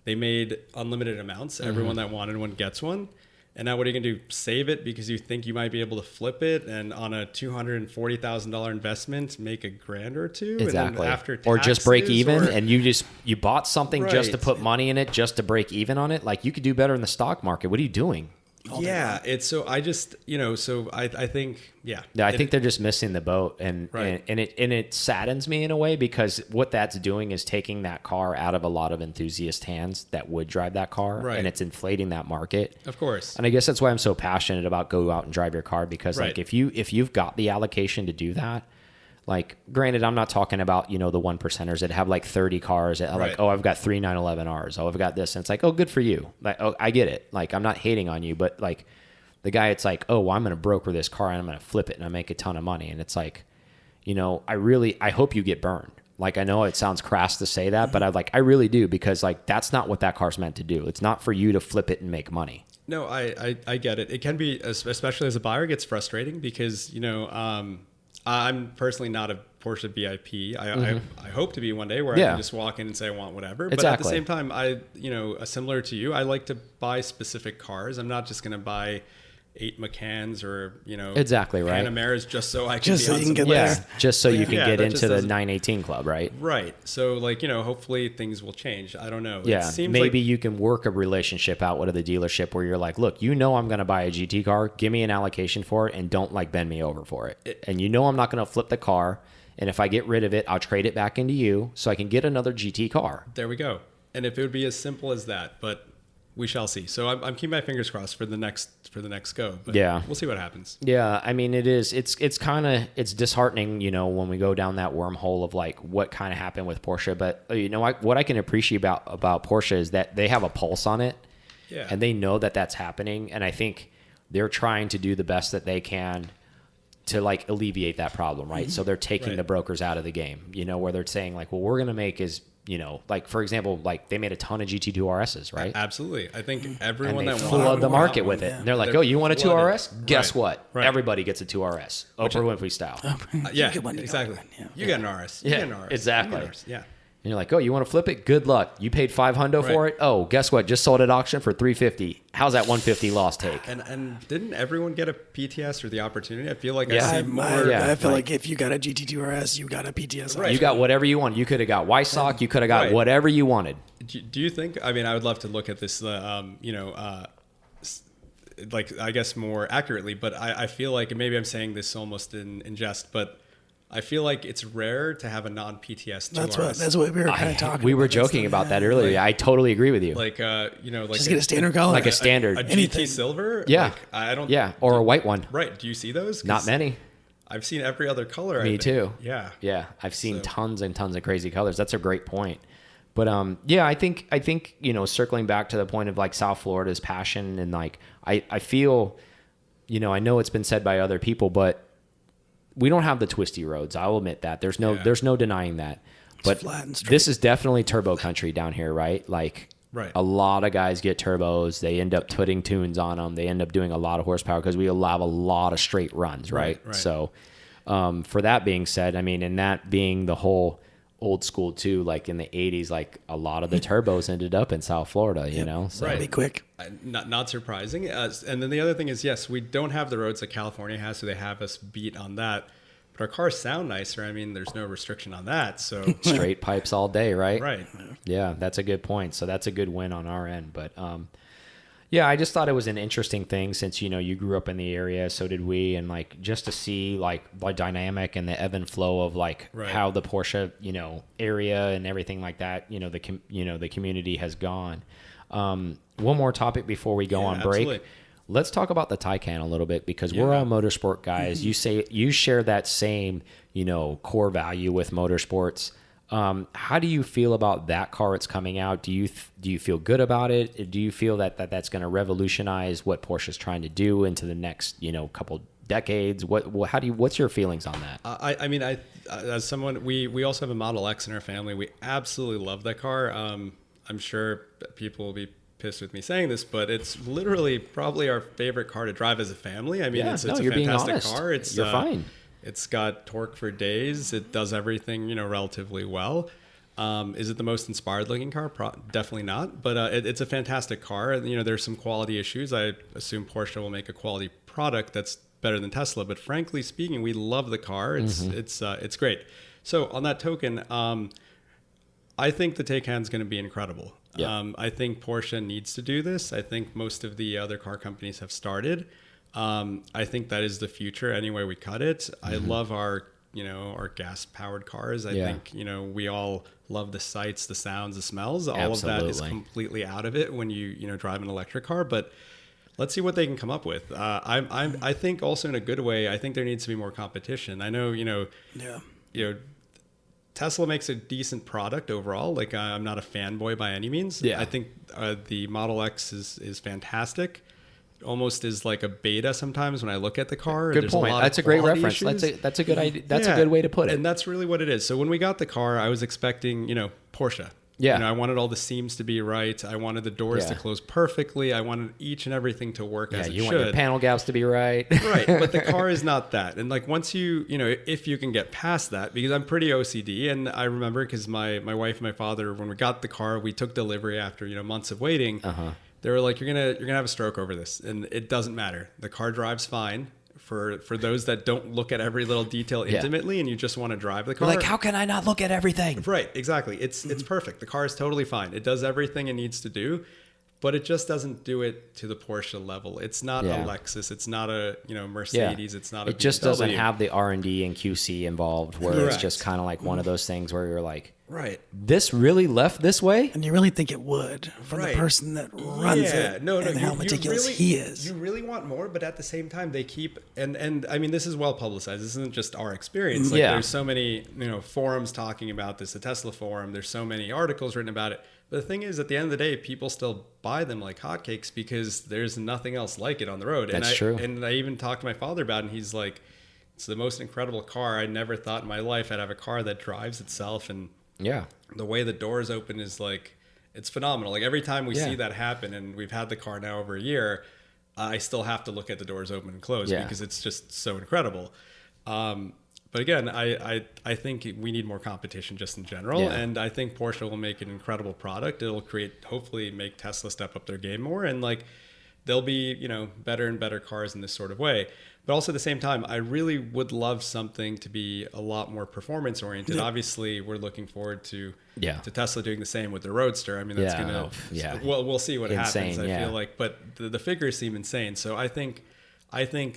They made unlimited amounts. Everyone that wanted one gets one. And now what are you going to do? Save it because you think you might be able to flip it and on a $240,000 investment, make $1,000 or $2,000? Exactly. And then after or just break taxes, even or- and you bought something just to Right. put money in it, just to break even on it. Like you could do better in the stock market. What are you doing? Yeah, it's so I just so I think Yeah, I think they're just missing the boat, and Right. and it saddens me in a way because what that's doing is taking that car out of a lot of enthusiast hands that would drive that car, Right. and it's inflating that market. of course. And I guess that's why I'm so passionate about go out and drive your car because like Right. if you've got the allocation to do that, Like, granted, I'm not talking about, you know, the one percenters that have like 30 cars that are like, oh, I've got 3 911Rs. Oh, I've got this. And it's like, oh, good for you. Like, oh, I get it. Like, I'm not hating on you, but like the guy, it's like, oh, well, I'm going to broker this car and I'm going to flip it and I make a ton of money. And it's like, you know, I hope you get burned. Like, I know it sounds crass to say that, but I really do, because like, that's not what that car's meant to do. It's not for you to flip it and make money. No, I get it. It can be, especially as a buyer, it gets frustrating because, you know, I'm personally not a Porsche VIP. I hope to be one day where I can just walk in and say I want whatever. But at the same time, similar to you, I like to buy specific cars. I'm not just going to buy 8 Macans or, you know, exactly right. Panameras just so I can just so you can get there. Just so you can get into the 918 club, right? Right. So like, you know, hopefully things will change. I don't know. Yeah. It seems maybe you can work a relationship out with the dealership where you're like, look, you know, I'm going to buy a GT car. Give me an allocation for it and don't like bend me over for it. And you know, I'm not going to flip the car. And if I get rid of it, I'll trade it back into you so I can get another GT car. There we go. And if it would be as simple as that, but we shall see. So I'm keeping my fingers crossed for the next go. But yeah, we'll see what happens. Yeah, I mean, it's disheartening, you know, when we go down that wormhole of like what kind of happened with Porsche. But you know, what I can appreciate about Porsche is that they have a pulse on it, and they know that that's happening. And I think they're trying to do the best that they can to like alleviate that problem, right? So they're taking the brokers out of the game, you know, where they're saying like, well, we're going to make is, you know, like for example, like they made a ton of GT2 RSs, right? Absolutely. I think everyone and they that flooded the market with it. And they're like, oh, you want a 2RS? Guess what? Right. Everybody gets a 2RS. Oprah Winfrey style. Yeah, exactly. You get an RS. You get an RS. Exactly. RS. Yeah. And you're like, oh, you want to flip it? Good luck. You paid $500 for it. Oh, guess what? Just sold at auction for $350. How's that $150 loss take? And didn't everyone get a PTS or the opportunity? I feel like I see more. I feel like if you got a GT2 RS, you got a PTS. Right. You got whatever you want. You could have got Wysock. You could have got whatever you wanted. Do you think? I mean, I would love to look at this. Like I guess more accurately, but I feel like, and maybe I'm saying this almost in jest, but I feel like it's rare to have a non-PTS 2RS. That's what we were kind of talking about. We were joking about that earlier. Like, I totally agree with you. Like, like just get a standard color. Like a standard. A GT silver? Yeah. Like, I don't. Yeah. Or a white one. Right. Do you see those? Not many. I've seen every other color. Me too. Yeah. Yeah. I've seen tons and tons of crazy colors. That's a great point. But I think, you know, circling back to the point of like South Florida's passion and like, I feel, you know, I know it's been said by other people, but we don't have the twisty roads. I'll admit that. There's no denying that. But this is definitely turbo country down here, right? Like a lot of guys get turbos. They end up putting tunes on them. They end up doing a lot of horsepower because we allow a lot of straight runs, right? So for that being said, I mean, and that being the whole old school too, like in the 80s, like a lot of the turbos ended up in South Florida, you know? So be quick. Not surprising. And then the other thing is, yes, we don't have the roads that California has, so they have us beat on that. But our cars sound nicer. I mean, there's no restriction on that. So straight pipes all day, right? Right. Yeah, that's a good point. So that's a good win on our end. But yeah, I just thought it was an interesting thing since, you know, you grew up in the area, so did we, and like just to see like the dynamic and the ebb and flow of like how the Porsche, you know, area and everything like that, you know, the community has gone. One more topic before we go on break. Absolutely. Let's talk about the Taycan a little bit because we're all motorsport guys. You share that same, you know, core value with motorsports. How do you feel about that car? It's coming out. Do you feel good about it? Do you feel that's going to revolutionize what Porsche is trying to do into the next, you know, couple decades? What's your feelings on that? I mean, as someone, we also have a Model X in our family. We absolutely love that car. I'm sure people will be pissed with me saying this, but it's literally probably our favorite car to drive as a family. I mean, it's a fantastic car. You're fine. It's got torque for days. It does everything, you know, relatively well. Is it the most inspired looking car? Definitely not. But it's a fantastic car. You know, there's some quality issues. I assume Porsche will make a quality product that's better than Tesla. But frankly speaking, we love the car. It's great. So on that token, I think the Taycan is going to be incredible. Yeah. I think Porsche needs to do this. I think most of the other car companies have started. I think that is the future any way we cut it. I love our gas powered cars. I think, you know, we all love the sights, the sounds, the smells. All of that is completely out of it when you drive an electric car, but let's see what they can come up with. I think also in a good way, I think there needs to be more competition. I know, you know, Tesla makes a decent product overall. Like I'm not a fanboy by any means. Yeah. I think the Model X is fantastic. It almost is like a beta sometimes when I look at the car. Good point. That's a great reference. That's a good idea. That's a good way to put it. And that's really what it is. So when we got the car, I was expecting, Porsche. Yeah. I wanted all the seams to be right. I wanted the doors to close perfectly. I wanted each and everything to work as it should. You want your panel gaps to be right. Right. But the car is not that. And like once if you can get past that, because I'm pretty OCD. And I remember because my wife and my father, when we got the car, we took delivery after, months of waiting. They were like, you're gonna have a stroke over this. And it doesn't matter. The car drives fine. For those that don't look at every little detail intimately and you just want to drive the car. Like, how can I not look at everything? Right, exactly. It's perfect. The car is totally fine. It does everything it needs to do, but it just doesn't do it to the Porsche level. It's not a Lexus. It's not a Mercedes. It's not a BMW. It just doesn't have the R&D and QC involved where it's just kind of like one of those things where you're like, right, this really left this way? And you really think it would from the person that runs it and how meticulous he is. You really want more, but at the same time, they keep, and I mean, this is well publicized. This isn't just our experience. Like there's so many, forums talking about this, the Tesla forum. There's so many articles written about it. But the thing is, at the end of the day, people still buy them like hotcakes because there's nothing else like it on the road. That's true. And I even talked to my father about it, and he's like, it's the most incredible car. I never thought in my life I'd have a car that drives itself. And the way the doors open is like, it's phenomenal. Like every time we see that happen, and we've had the car now over a year, I still have to look at the doors open and close because it's just so incredible. But again, I think we need more competition just in general. And I think Porsche will make an incredible product. It'll hopefully make Tesla step up their game more. And like, there'll be, better and better cars in this sort of way. But also at the same time, I really would love something to be a lot more performance oriented. Yeah. Obviously, we're looking forward to Tesla doing the same with the Roadster. I mean, that's well, we'll see what happens. I feel like, but the figures seem insane. So I think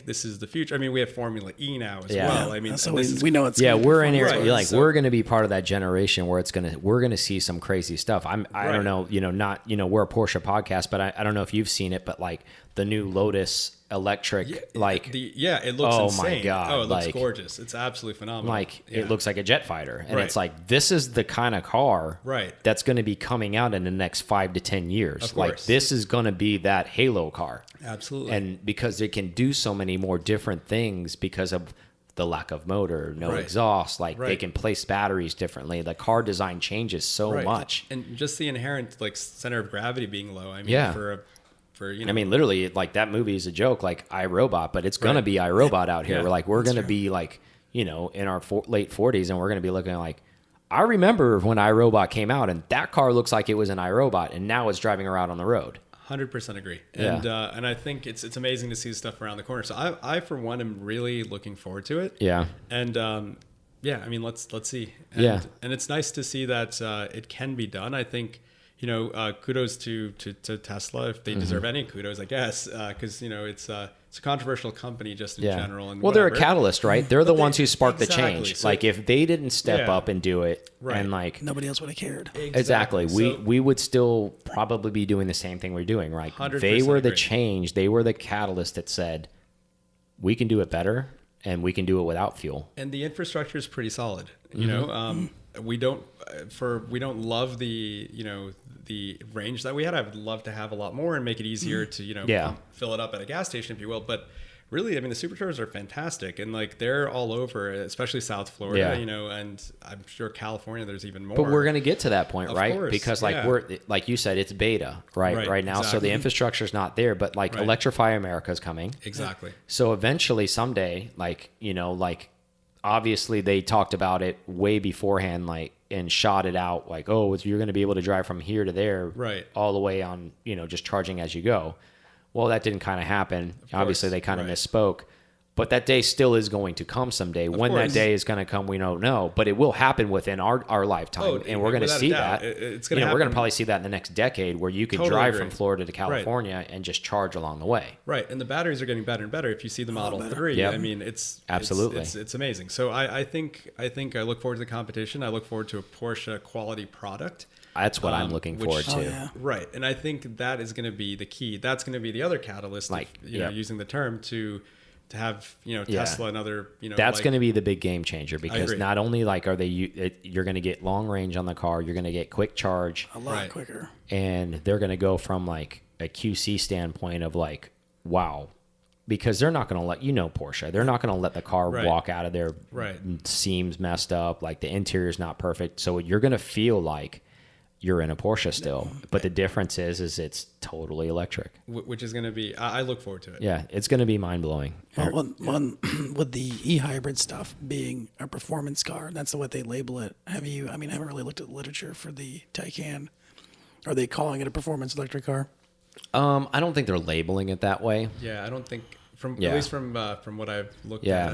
this is the future. I mean, we have Formula E now as well. I mean, so we know it's we're in here. Right. We're going to be part of that generation where we're going to see some crazy stuff. I don't know, we're a Porsche podcast, but I don't know if you've seen it, but like the new Lotus electric, it looks insane. My God. Oh, it looks gorgeous. It's absolutely phenomenal. It looks like a jet fighter. And it's like, this is the kind of car that's going to be coming out in the next 5 to 10 years. Like this is going to be that halo car. Absolutely. And because it can do so many more different things because of the lack of motor, no exhaust, they can place batteries differently. The car design changes so much. And just the inherent center of gravity being low. I mean, I mean, literally, like that movie is a joke, like iRobot, but it's gonna be iRobot out here. We're gonna be like, in our late 40s, and we're gonna be looking like, I remember when iRobot came out, and that car looks like it was an iRobot, and now it's driving around on the road. 100% agree, and I think it's amazing to see stuff around the corner. So I for one am really looking forward to it. Yeah, and I mean, let's see. And, and it's nice to see that it can be done. I think. Kudos to Tesla if they deserve any kudos, I guess, because it's a controversial company just in general. And they're a catalyst, right? They're the ones who sparked the change. So, like if they didn't step up and do it, and like nobody else would have cared. Exactly. We would still probably be doing the same thing we're doing, right? They were the change. They were the catalyst that said we can do it better and we can do it without fuel. And the infrastructure is pretty solid. We don't love the range that we had. I would love to have a lot more and make it easier to fill it up at a gas station, if you will. But really, I mean, the superchargers are fantastic, and like they're all over, especially South Florida, and I'm sure California. There's even more. But we're going to get to that point, right? Course, because we're like you said, it's beta right now, exactly. So the infrastructure's not there. But Electrify America is coming. Exactly. So eventually, someday, obviously they talked about it way beforehand, and shot it out you're going to be able to drive from here to there, all the way on, just charging as you go. Well, that didn't kind of happen. Obviously, they kind of misspoke. But that day still is going to come someday. When that day is going to come, we don't know. But it will happen within our lifetime, and we're going to see that. It's going to happen. We're going to probably see that in the next decade, where you can drive from Florida to California and just charge along the way. Right, and the batteries are getting better and better. If you see the Model 3, I mean, it's amazing. So I think I look forward to the competition. I look forward to a Porsche quality product. That's what I'm looking forward to. Yeah. Right, and I think that is going to be the key. That's going to be the other catalyst, using the term to to have, Tesla and other, that's like, going to be the big game changer, because agree. not only like you're going to get long range on the car, you're going to get quick charge, a lot quicker, and they're going to go from like a QC standpoint of like, wow, because they're not going to let, Porsche, they're not going to let the car walk out of there, seams messed up, like the interior's not perfect. So you're going to feel like you're in a Porsche still, but the difference is it's totally electric, which is going to be, I look forward to it. Yeah, it's going to be mind blowing. Well, one with the e-hybrid stuff being a performance car, that's what they label it. I haven't really looked at the literature for the Taycan. Are they calling it a performance electric car? I don't think they're labeling it that way. Yeah, I don't think at least from what I've looked at,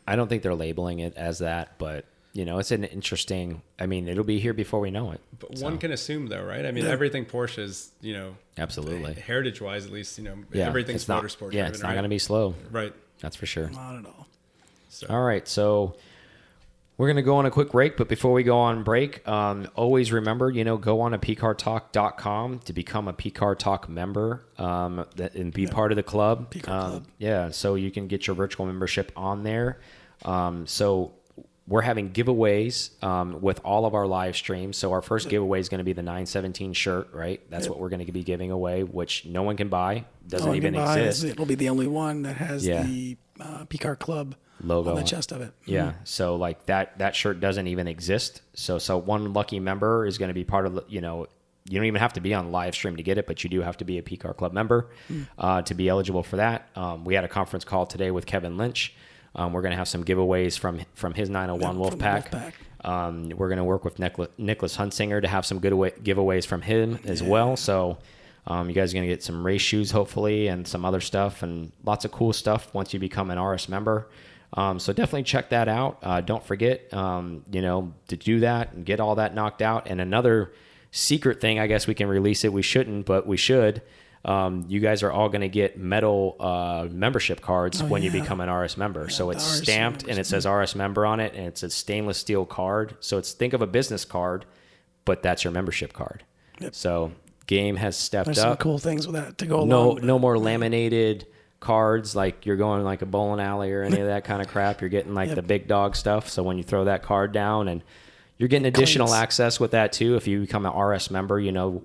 I don't think they're labeling it as that, but it's an interesting, it'll be here before we know it. But one can assume though, right? Everything Porsche is, absolutely, heritage wise, at least, everything's motorsport. Yeah, it's not going to be slow. Right. That's for sure. Not at all. So. All right. So we're going to go on a quick break, but before we go on break, always remember, go on to pcartalk.com to become a PCAR Talk member, and be part of the club. PCAR Club. Yeah. So you can get your virtual membership on there. So we're having giveaways with all of our live streams. So our first giveaway is going to be the 917 shirt, right? That's what we're going to be giving away, which no one can buy. Doesn't even exist. It'll be the only one that has the PCAR Club logo on the chest of it. Yeah. So like that shirt doesn't even exist. So one lucky member is going to be part of, you don't even have to be on live stream to get it, but you do have to be a PCAR Club member to be eligible for that. We had a conference call today with Kevin Lynch. We're going to have some giveaways from his 901 Wolfpack. We're going to work with Nicholas Hunsinger to have some good giveaways from him as well. So you guys are going to get some race shoes, hopefully, and some other stuff, and lots of cool stuff once you become an RS member. So definitely check that out. Don't forget, to do that and get all that knocked out. And another secret thing, I guess we can release it. We shouldn't, but we should. You guys are all going to get metal membership cards when you become an RS member. So it's stamped and it says RS member on it, and it's a stainless steel card. So think of a business card, but that's your membership card. Yep. So game has stepped There's up. some cool things with that to go along. No more laminated cards like you're going like a bowling alley or any of that kind of crap. You're getting like the big dog stuff. So when you throw that card down, and you're getting additional access with that too. If you become an RS member,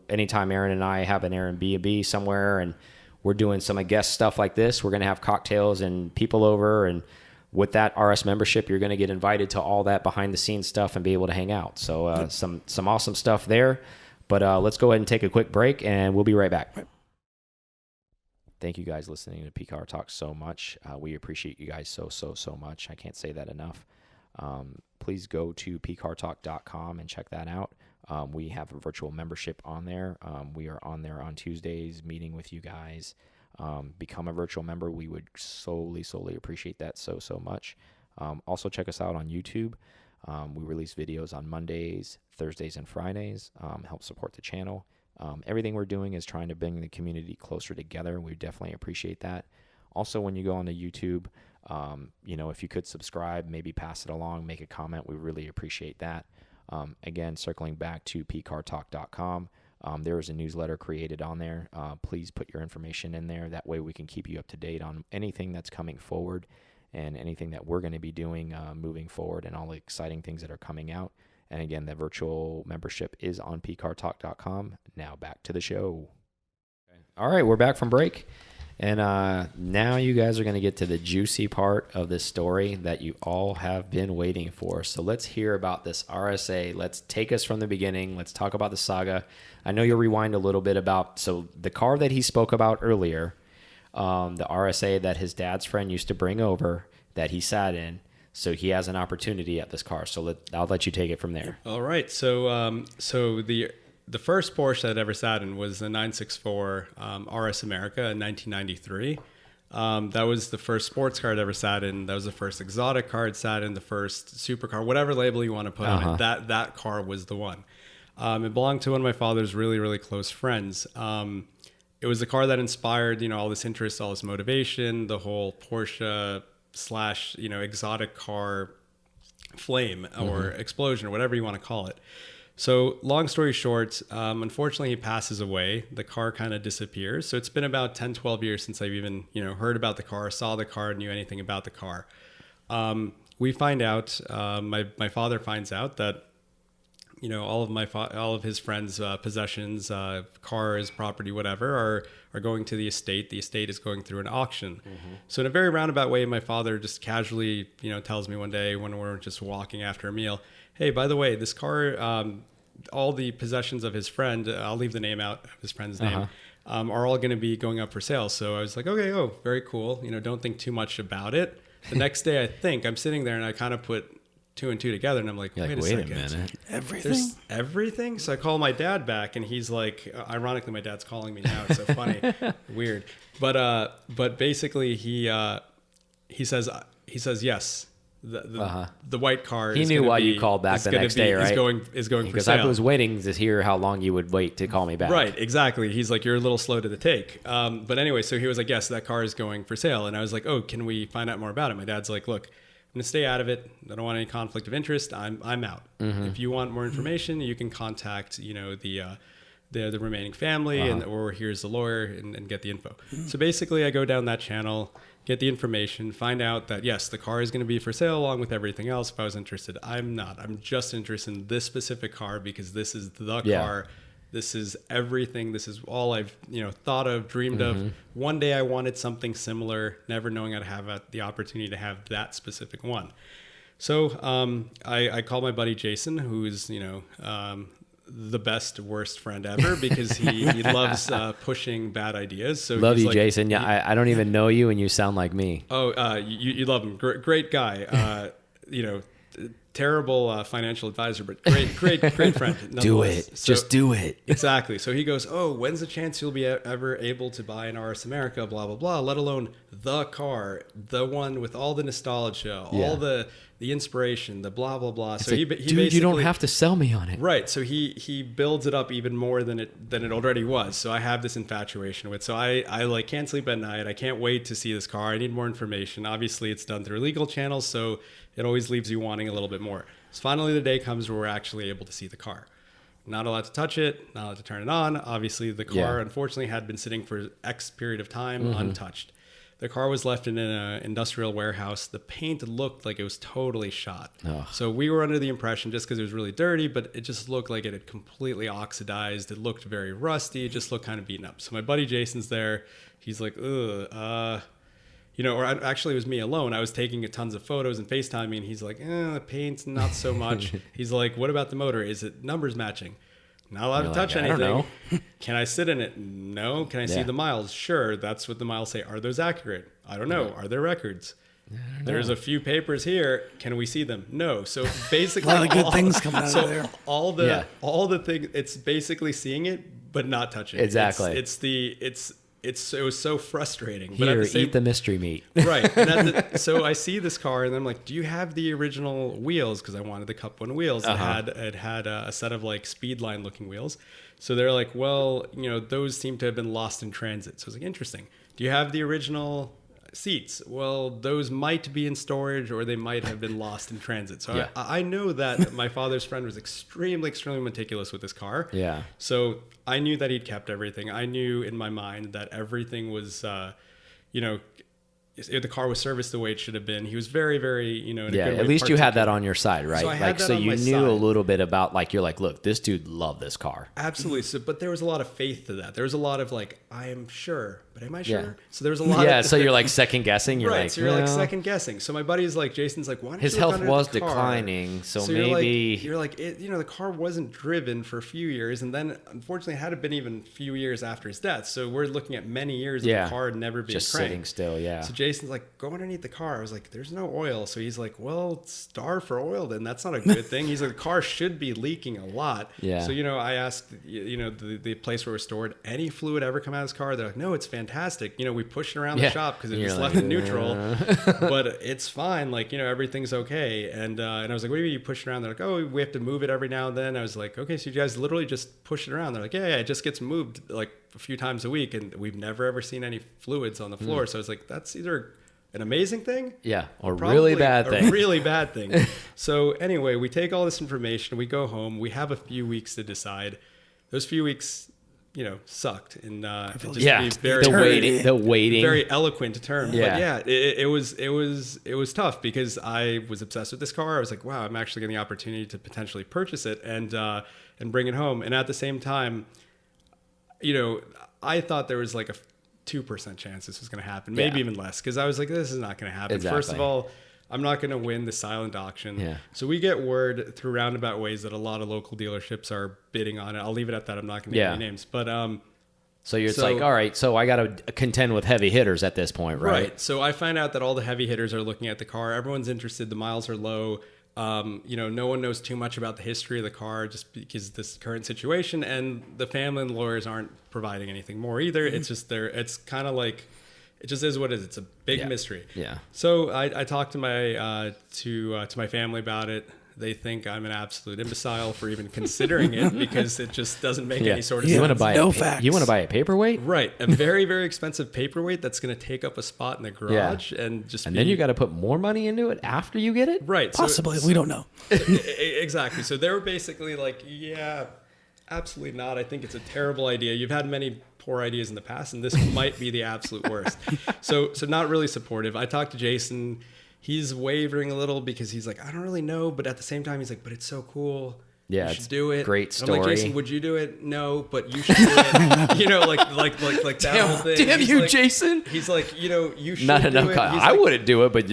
anytime Aaron and I have an Airbnb somewhere and we're doing some guest stuff like this, we're going to have cocktails and people over. And with that RS membership, you're going to get invited to all that behind the scenes stuff and be able to hang out. So some awesome stuff there. But let's go ahead and take a quick break, and we'll be right back. Thank you guys listening to PCAR Talk so much. We appreciate you guys so much. I can't say that enough. Please go to pcartalk.com and check that out. We have a virtual membership on there. We are on there on Tuesdays meeting with you guys. Become a virtual member. We would solely appreciate that so much. Also check us out on YouTube. We release videos on Mondays, Thursdays, and Fridays. Help support the channel. Everything we're doing is trying to bring the community closer together. We definitely appreciate that. Also, when you go onto YouTube, if you could subscribe, maybe pass it along, make a comment, we really appreciate that. Again, circling back to pcartalk.com, there is a newsletter created on there. Please put your information in there. That way we can keep you up to date on anything that's coming forward and anything that we're going to be doing moving forward, and all the exciting things that are coming out. And again, the virtual membership is on pcartalk.com. Now back to the show. All right, we're back from break. And now you guys are going to get to the juicy part of this story that you all have been waiting for. So let's hear about this RSA. Let's take us from the beginning. Let's talk about the saga. I know you'll rewind a little bit about, so the car that he spoke about earlier, the RSA that his dad's friend used to bring over that he sat in. So he has an opportunity at this car. So I'll let you take it from there. All right. So the first Porsche that I ever sat in was the 964 RS America in 1993. That was the first sports car I'd ever sat in. That was the first exotic car I'd sat in, the first supercar, whatever label you want to put on it. That car was the one. It belonged to one of my father's really, really close friends. It was the car that inspired, all this interest, all this motivation, the whole Porsche / exotic car flame or explosion or whatever you want to call it. So long story short, unfortunately, he passes away. The car kind of disappears. So it's been about 10, 12 years since I've even, heard about the car, saw the car, knew anything about the car. We find out, my father finds out that, all of his friends' possessions, cars, property, whatever, are going to the estate. The estate is going through an auction. So in a very roundabout way, my father just casually, tells me one day when we're just walking after a meal, hey, by the way, this car, all the possessions of his friend, I'll leave the name out of his friend's name, are all going to be going up for sale. So I was like, okay, very cool. Don't think too much about it. The next day, I'm sitting there and I kind of put 2 and 2 together, and I'm like, wait a minute. Everything? There's everything? So I call my dad back, and he's like, ironically, my dad's calling me now. It's so funny. Weird. But basically, he says yes. The white car. He knew why you called back the next day, right? Is going for because sale. I was waiting to hear how long you would wait to call me back. Right, exactly. He's like, you're a little slow to the take. But anyway, so he was like, yes, that car is going for sale. And I was like, oh, can we find out more about it? My dad's like, look, I'm going to stay out of it. I don't want any conflict of interest. I'm out. If you want more information, you can contact, the remaining family or here's the lawyer and get the info. So basically I go down that channel, get the information, find out that yes, the car is going to be for sale along with everything else. If I was interested, I'm not. I'm just interested in this specific car because this is the car. This is everything. This is all I've thought of, dreamed of. One day I wanted something similar, never knowing I'd have the opportunity to have that specific one. So I called my buddy Jason, who's the best worst friend ever because he loves pushing bad ideas. So love you, Jason. Yeah, I don't even know you, and you sound like me. Oh, you love him. Great guy. Terrible financial advisor, but great friend. Do it. Just do it. Exactly. So he goes, oh, when's the chance you'll be ever able to buy an RS America, blah, blah, blah, let alone the car, the one with all the nostalgia, all the inspiration, the blah, blah, blah. So like, dude, you don't have to sell me on it. Right. So he builds it up even more than it already was. So I have this infatuation with, so I like can't sleep at night. I can't wait to see this car. I need more information. Obviously it's done through legal channels. So it always leaves you wanting a little bit more. So finally the day comes where we're actually able to see the car. Not allowed to touch it, not allowed to turn it on. Obviously the car unfortunately had been sitting for X period of time untouched. The car was left in an industrial warehouse. The paint looked like it was totally shot. Oh. So we were under the impression, just because it was really dirty, but it just looked like it had completely oxidized. It looked very rusty. It just looked kind of beaten up. So my buddy Jason's there. He's like, actually it was me alone. I was taking tons of photos and FaceTiming, and he's like, the paint's not so much. He's like, what about the motor? Is it numbers matching? Not allowed to touch anything. I don't know. Can I sit in it? No. Can I see the miles? Sure. That's what the miles say. Are those accurate? I don't know. Are there records? There's a few papers here. Can we see them? No. So basically, a lot of good things coming out of there. All the thing. It's basically seeing it, but not touching. Exactly. It was so frustrating. Here, but eat the mystery meat. Right. And so I see this car, and I'm like, do you have the original wheels? Because I wanted the Cup 1 wheels. It had a set of like Speedline looking wheels. So they're like, well, those seem to have been lost in transit. So I was like, interesting. Do you have the original seats? Well, those might be in storage, or they might have been lost in transit. So I know that my father's friend was extremely, extremely meticulous with this car. Yeah. So I knew that he'd kept everything. I knew in my mind that everything was, the car was serviced the way it should have been. He was very, very, in a good way. At least you had that on your side, right? So I had that on you my knew side. a little bit about, like, you're like, look, this dude loved this car. Absolutely. So, but there was a lot of faith to that. There was a lot of like, I am sure, but am I sure? Yeah. So there was a lot of... so you're like second guessing. You're like, so you're like second guessing. So my buddy's like, Jason's like, why don't his you health was declining, so maybe... You're like, the car wasn't driven for a few years, and then unfortunately it had been even a few years after his death. So we're looking at many years of the car never being just cranked. Sitting still, So Jason's like, go underneath the car. I was like, there's no oil. So he's like, well, starve for oil then. That's not a good thing. He's like, the car should be leaking a lot. Yeah. So, I asked, the place where it was stored, any fluid ever come out of this car? They're like, no, it's fantastic. We pushed it around the shop because it was left in neutral, but it's fine. Like, everything's okay. And I was like, what do you mean you push it around? They're like, oh, we have to move it every now and then. I was like, okay, so you guys literally just push it around. They're like, yeah, it just gets moved like a few times a week. And we've never ever seen any fluids on the floor. So I was like, that's either an amazing thing. Yeah, or Probably really bad thing. A really bad thing. So anyway, we take all this information, we go home, we have a few weeks to decide. Those few weeks, sucked. And just to be very, the waiting. very eloquent term. Yeah. But yeah, it was tough because I was obsessed with this car. I was like, wow, I'm actually getting the opportunity to potentially purchase it and bring it home. And at the same time, I thought there was like a 2% chance this was going to happen, maybe even less, because I was like, this is not going to happen. Exactly. First of all, I'm not going to win the silent auction. Yeah. So we get word through roundabout ways that a lot of local dealerships are bidding on it. I'll leave it at that. I'm not going to name any names. But so it's like, all right, so I got to contend with heavy hitters at this point, right? So I find out that all the heavy hitters are looking at the car. Everyone's interested. The miles are low. No one knows too much about the history of the car just because of this current situation, and the family and lawyers aren't providing anything more either. It's just it's kind of like, it just is what it is. It's a big mystery. Yeah. So I talked to my to my family about it. They think I'm an absolute imbecile for even considering it because it just doesn't make any sort of sense. You want to buy facts. You want to buy a paperweight? Right. A very, very expensive paperweight that's going to take up a spot in the garage and then you got to put more money into it after you get it? Right. Possibly. We don't know. Exactly. So they were basically like, yeah, absolutely not. I think it's a terrible idea. You've had many poor ideas in the past, and this might be the absolute worst. So not really supportive. I talked to Jason. He's wavering a little because he's like, I don't really know. But at the same time, he's like, but it's so cool. Yeah, you should do it. Great story. I'm like, Jason, would you do it? No, but you should do it. Like that whole thing. Damn He's you, like, Jason. He's like, you should Not do enough. it. I wouldn't do it, but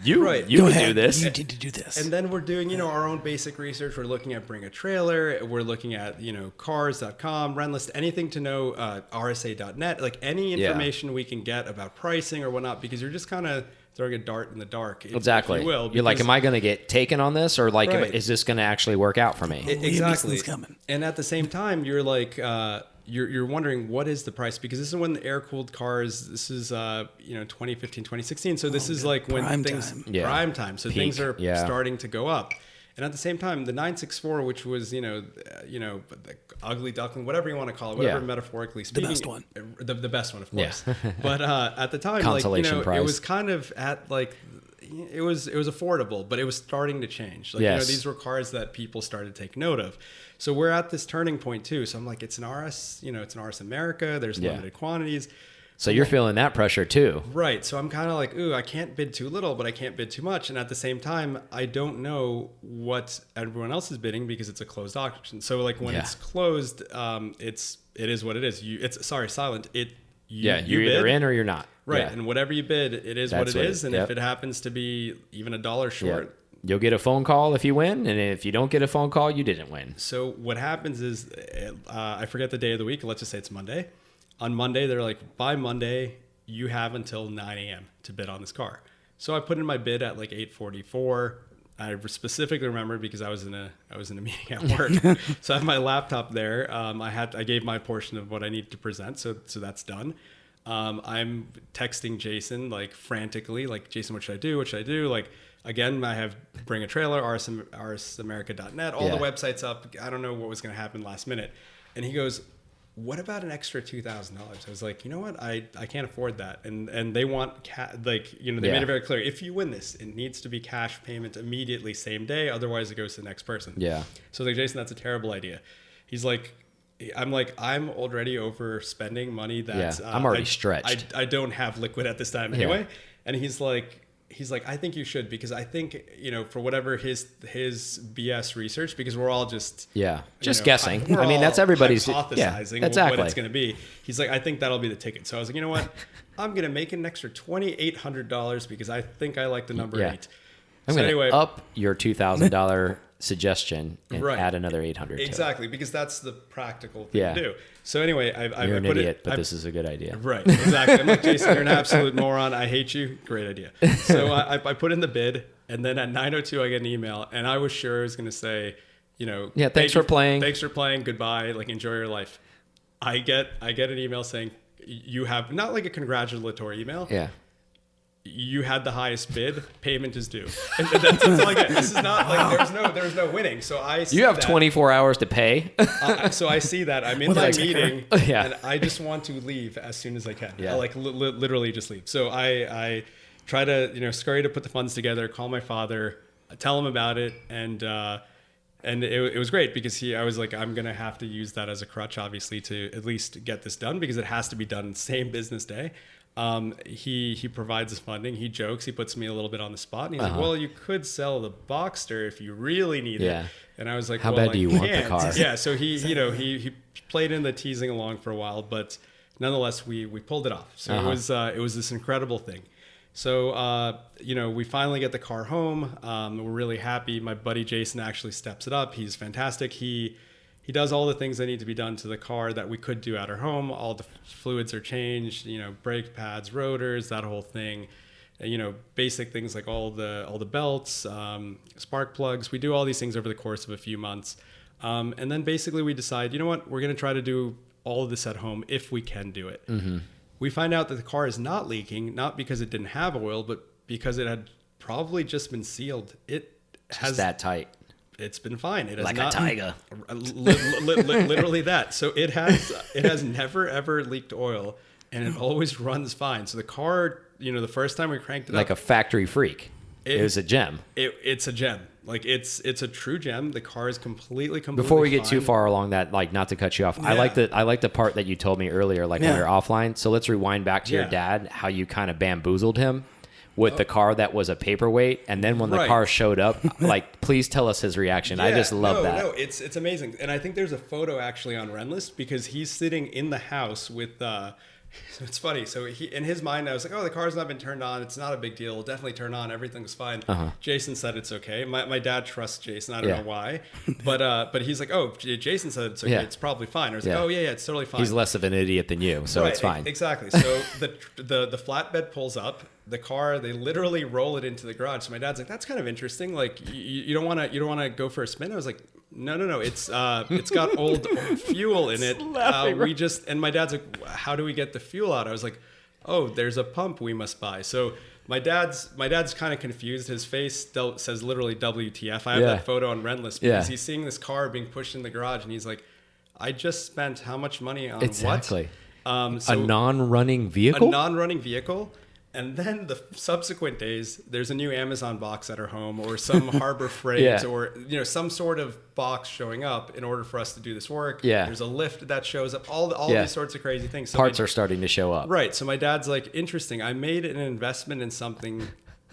you would do this. You need to do this. And then we're doing, our own basic research. We're looking at Bring a Trailer. We're looking at, cars.com, Rentlist, anything to know, RSA.net, like any information we can get about pricing or whatnot, because you're just kind of throwing a dart in the dark. Exactly. If you will, you're like, am I going to get taken on this, or like, Right. is this going to actually work out for me? Exactly. Coming. And at the same time, you're like, you're wondering what is the price, because this is when the air-cooled cars, this is 2015, 2016. So this is like when prime things time. prime time. So Peak. things are Yeah. starting to go up. And at the same time, the 964, which was the ugly duckling, whatever you want to call it, whatever metaphorically speaking, best one. the best one, of course. Yeah. But at the time, Consolation prize. it was kind of at like, it was affordable, but it was starting to change. Like, Yes. these were cars that people started to take note of. So we're at this turning point too. So I'm like, it's an RS, it's an RS America. There's limited quantities. So you're feeling that pressure too. Right. So I'm kind of like, ooh, I can't bid too little, but I can't bid too much. And at the same time, I don't know what everyone else is bidding because it's a closed auction. So like when it's closed, it is what it is. You're silent. You're bid, either in or you're not. Right. Yeah. And whatever you bid, it is That's what it is. And yep. if it happens to be even $1 short, You'll get a phone call if you win, and if you don't get a phone call, you didn't win. So what happens is, I forget the day of the week. Let's just say it's Monday. On Monday, they're like, by Monday, you have until 9 a.m. to bid on this car. So I put in my bid at like 8:44. I specifically remember because I was in a meeting at work. So I have my laptop there. I gave my portion of what I needed to present. So that's done. I'm texting Jason like frantically, like, Jason, what should I do? What should I do? Like, again, I have Bring a Trailer, rsamerica.net, all the websites up. I don't know what was going to happen last minute. And he goes, what about an extra $2,000? I was like, you know what? I can't afford that. And they want, they made it very clear. If you win this, it needs to be cash payment immediately, same day. Otherwise, it goes to the next person. Yeah. So I was like, Jason, that's a terrible idea. He's like, I'm already overspending money that I'm already stretched. I don't have liquid at this time anyway. And he's like, I think you should, because I think, for whatever his BS research, because we're all just guessing. We're I mean, that's everybody's hypothesizing exactly what it's going to be. He's like, I think that'll be the ticket. So I was like, you know what? I'm going to make an extra $2,800 because I think I like the number 8. I'm going to up your $2,000 suggestion and add another 800. Exactly, because that's the practical thing to do. So anyway, you're an idiot, but this is a good idea. Right, exactly. I'm like, Jason, you're an absolute moron. I hate you. Great idea. So I put in the bid, and then at 9:02 I get an email, and I was sure it was going to say, thanks for playing. Thanks for playing. Goodbye. Like, enjoy your life. I get an email saying you have, not like a congratulatory email. Yeah. You had the highest bid. Payment is due. And that's all I get. This is not like there was no winning. So I see you have that. 24 hours to pay. So I see that I'm in my meeting, and I just want to leave as soon as I can. Yeah. Like literally just leave. So I try to, scurry to put the funds together, call my father, tell him about it. And it was great because I was like, I'm going to have to use that as a crutch, obviously, to at least get this done because it has to be done same business day. He provides us funding. He jokes. He puts me a little bit on the spot, and he's like, "Well, you could sell the Boxster if you really need it." And I was like, "How well, bad do you want the car?" Yeah. So he played in the teasing along for a while, but nonetheless, we pulled it off. So it was this incredible thing. So we finally get the car home. We're really happy. My buddy Jason actually steps it up. He's fantastic. He does all the things that need to be done to the car that we could do at our home. All the fluids are changed, brake pads, rotors, that whole thing. Basic things like all the belts, spark plugs. We do all these things over the course of a few months. And then basically we decide, you know what, we're going to try to do all of this at home if we can do it. Mm-hmm. We find out that the car is not leaking, not because it didn't have oil, but because it had probably just been sealed. It has that tight. It's been fine. It has like not, a tiger. Literally that. So it has never ever leaked oil, and it always runs fine. So the car, the first time we cranked it like up, a factory freak. It was a gem. It's a gem. Like it's a true gem. The car is completely Before we get fine. too far along that, like not to cut you off, Yeah. I like the part that you told me earlier, like when we were offline. So let's rewind back to your dad, how you kind of bamboozled him with the car that was a paperweight, and then when the car showed up, like please tell us his reaction. I just love that. No, it's amazing, and I think there's a photo actually on Renlist because he's sitting in the house with. So it's funny. So in his mind, I was like, "Oh, the car's not been turned on. It's not a big deal. It'll definitely turn on. Everything's fine." Jason said it's okay. My dad trusts Jason. I don't know why, but he's like, "Oh, Jason said it's okay. It's probably fine." I was like, "Oh yeah, it's totally fine." He's less of an idiot than you, so it's fine. Exactly. So the flatbed pulls up. The car, they literally roll it into the garage. So my dad's like, "That's kind of interesting. Like you don't want to go for a spin?" I was like, No. It's got old fuel in it. And my dad's like, "How do we get the fuel out?" I was like, "Oh, there's a pump we must buy." So my dad's kind of confused. His face says literally WTF. I have that photo on Renlist because he's seeing this car being pushed in the garage, and he's like, "I just spent how much money on what?" A non-running vehicle. A non-running vehicle. And then the subsequent days, there's a new Amazon box at our home or some Harbor Freight or, some sort of box showing up in order for us to do this work. Yeah. There's a lift that shows up, all these sorts of crazy things. So Parts are starting to show up. Right. So my dad's like, interesting. I made an investment in something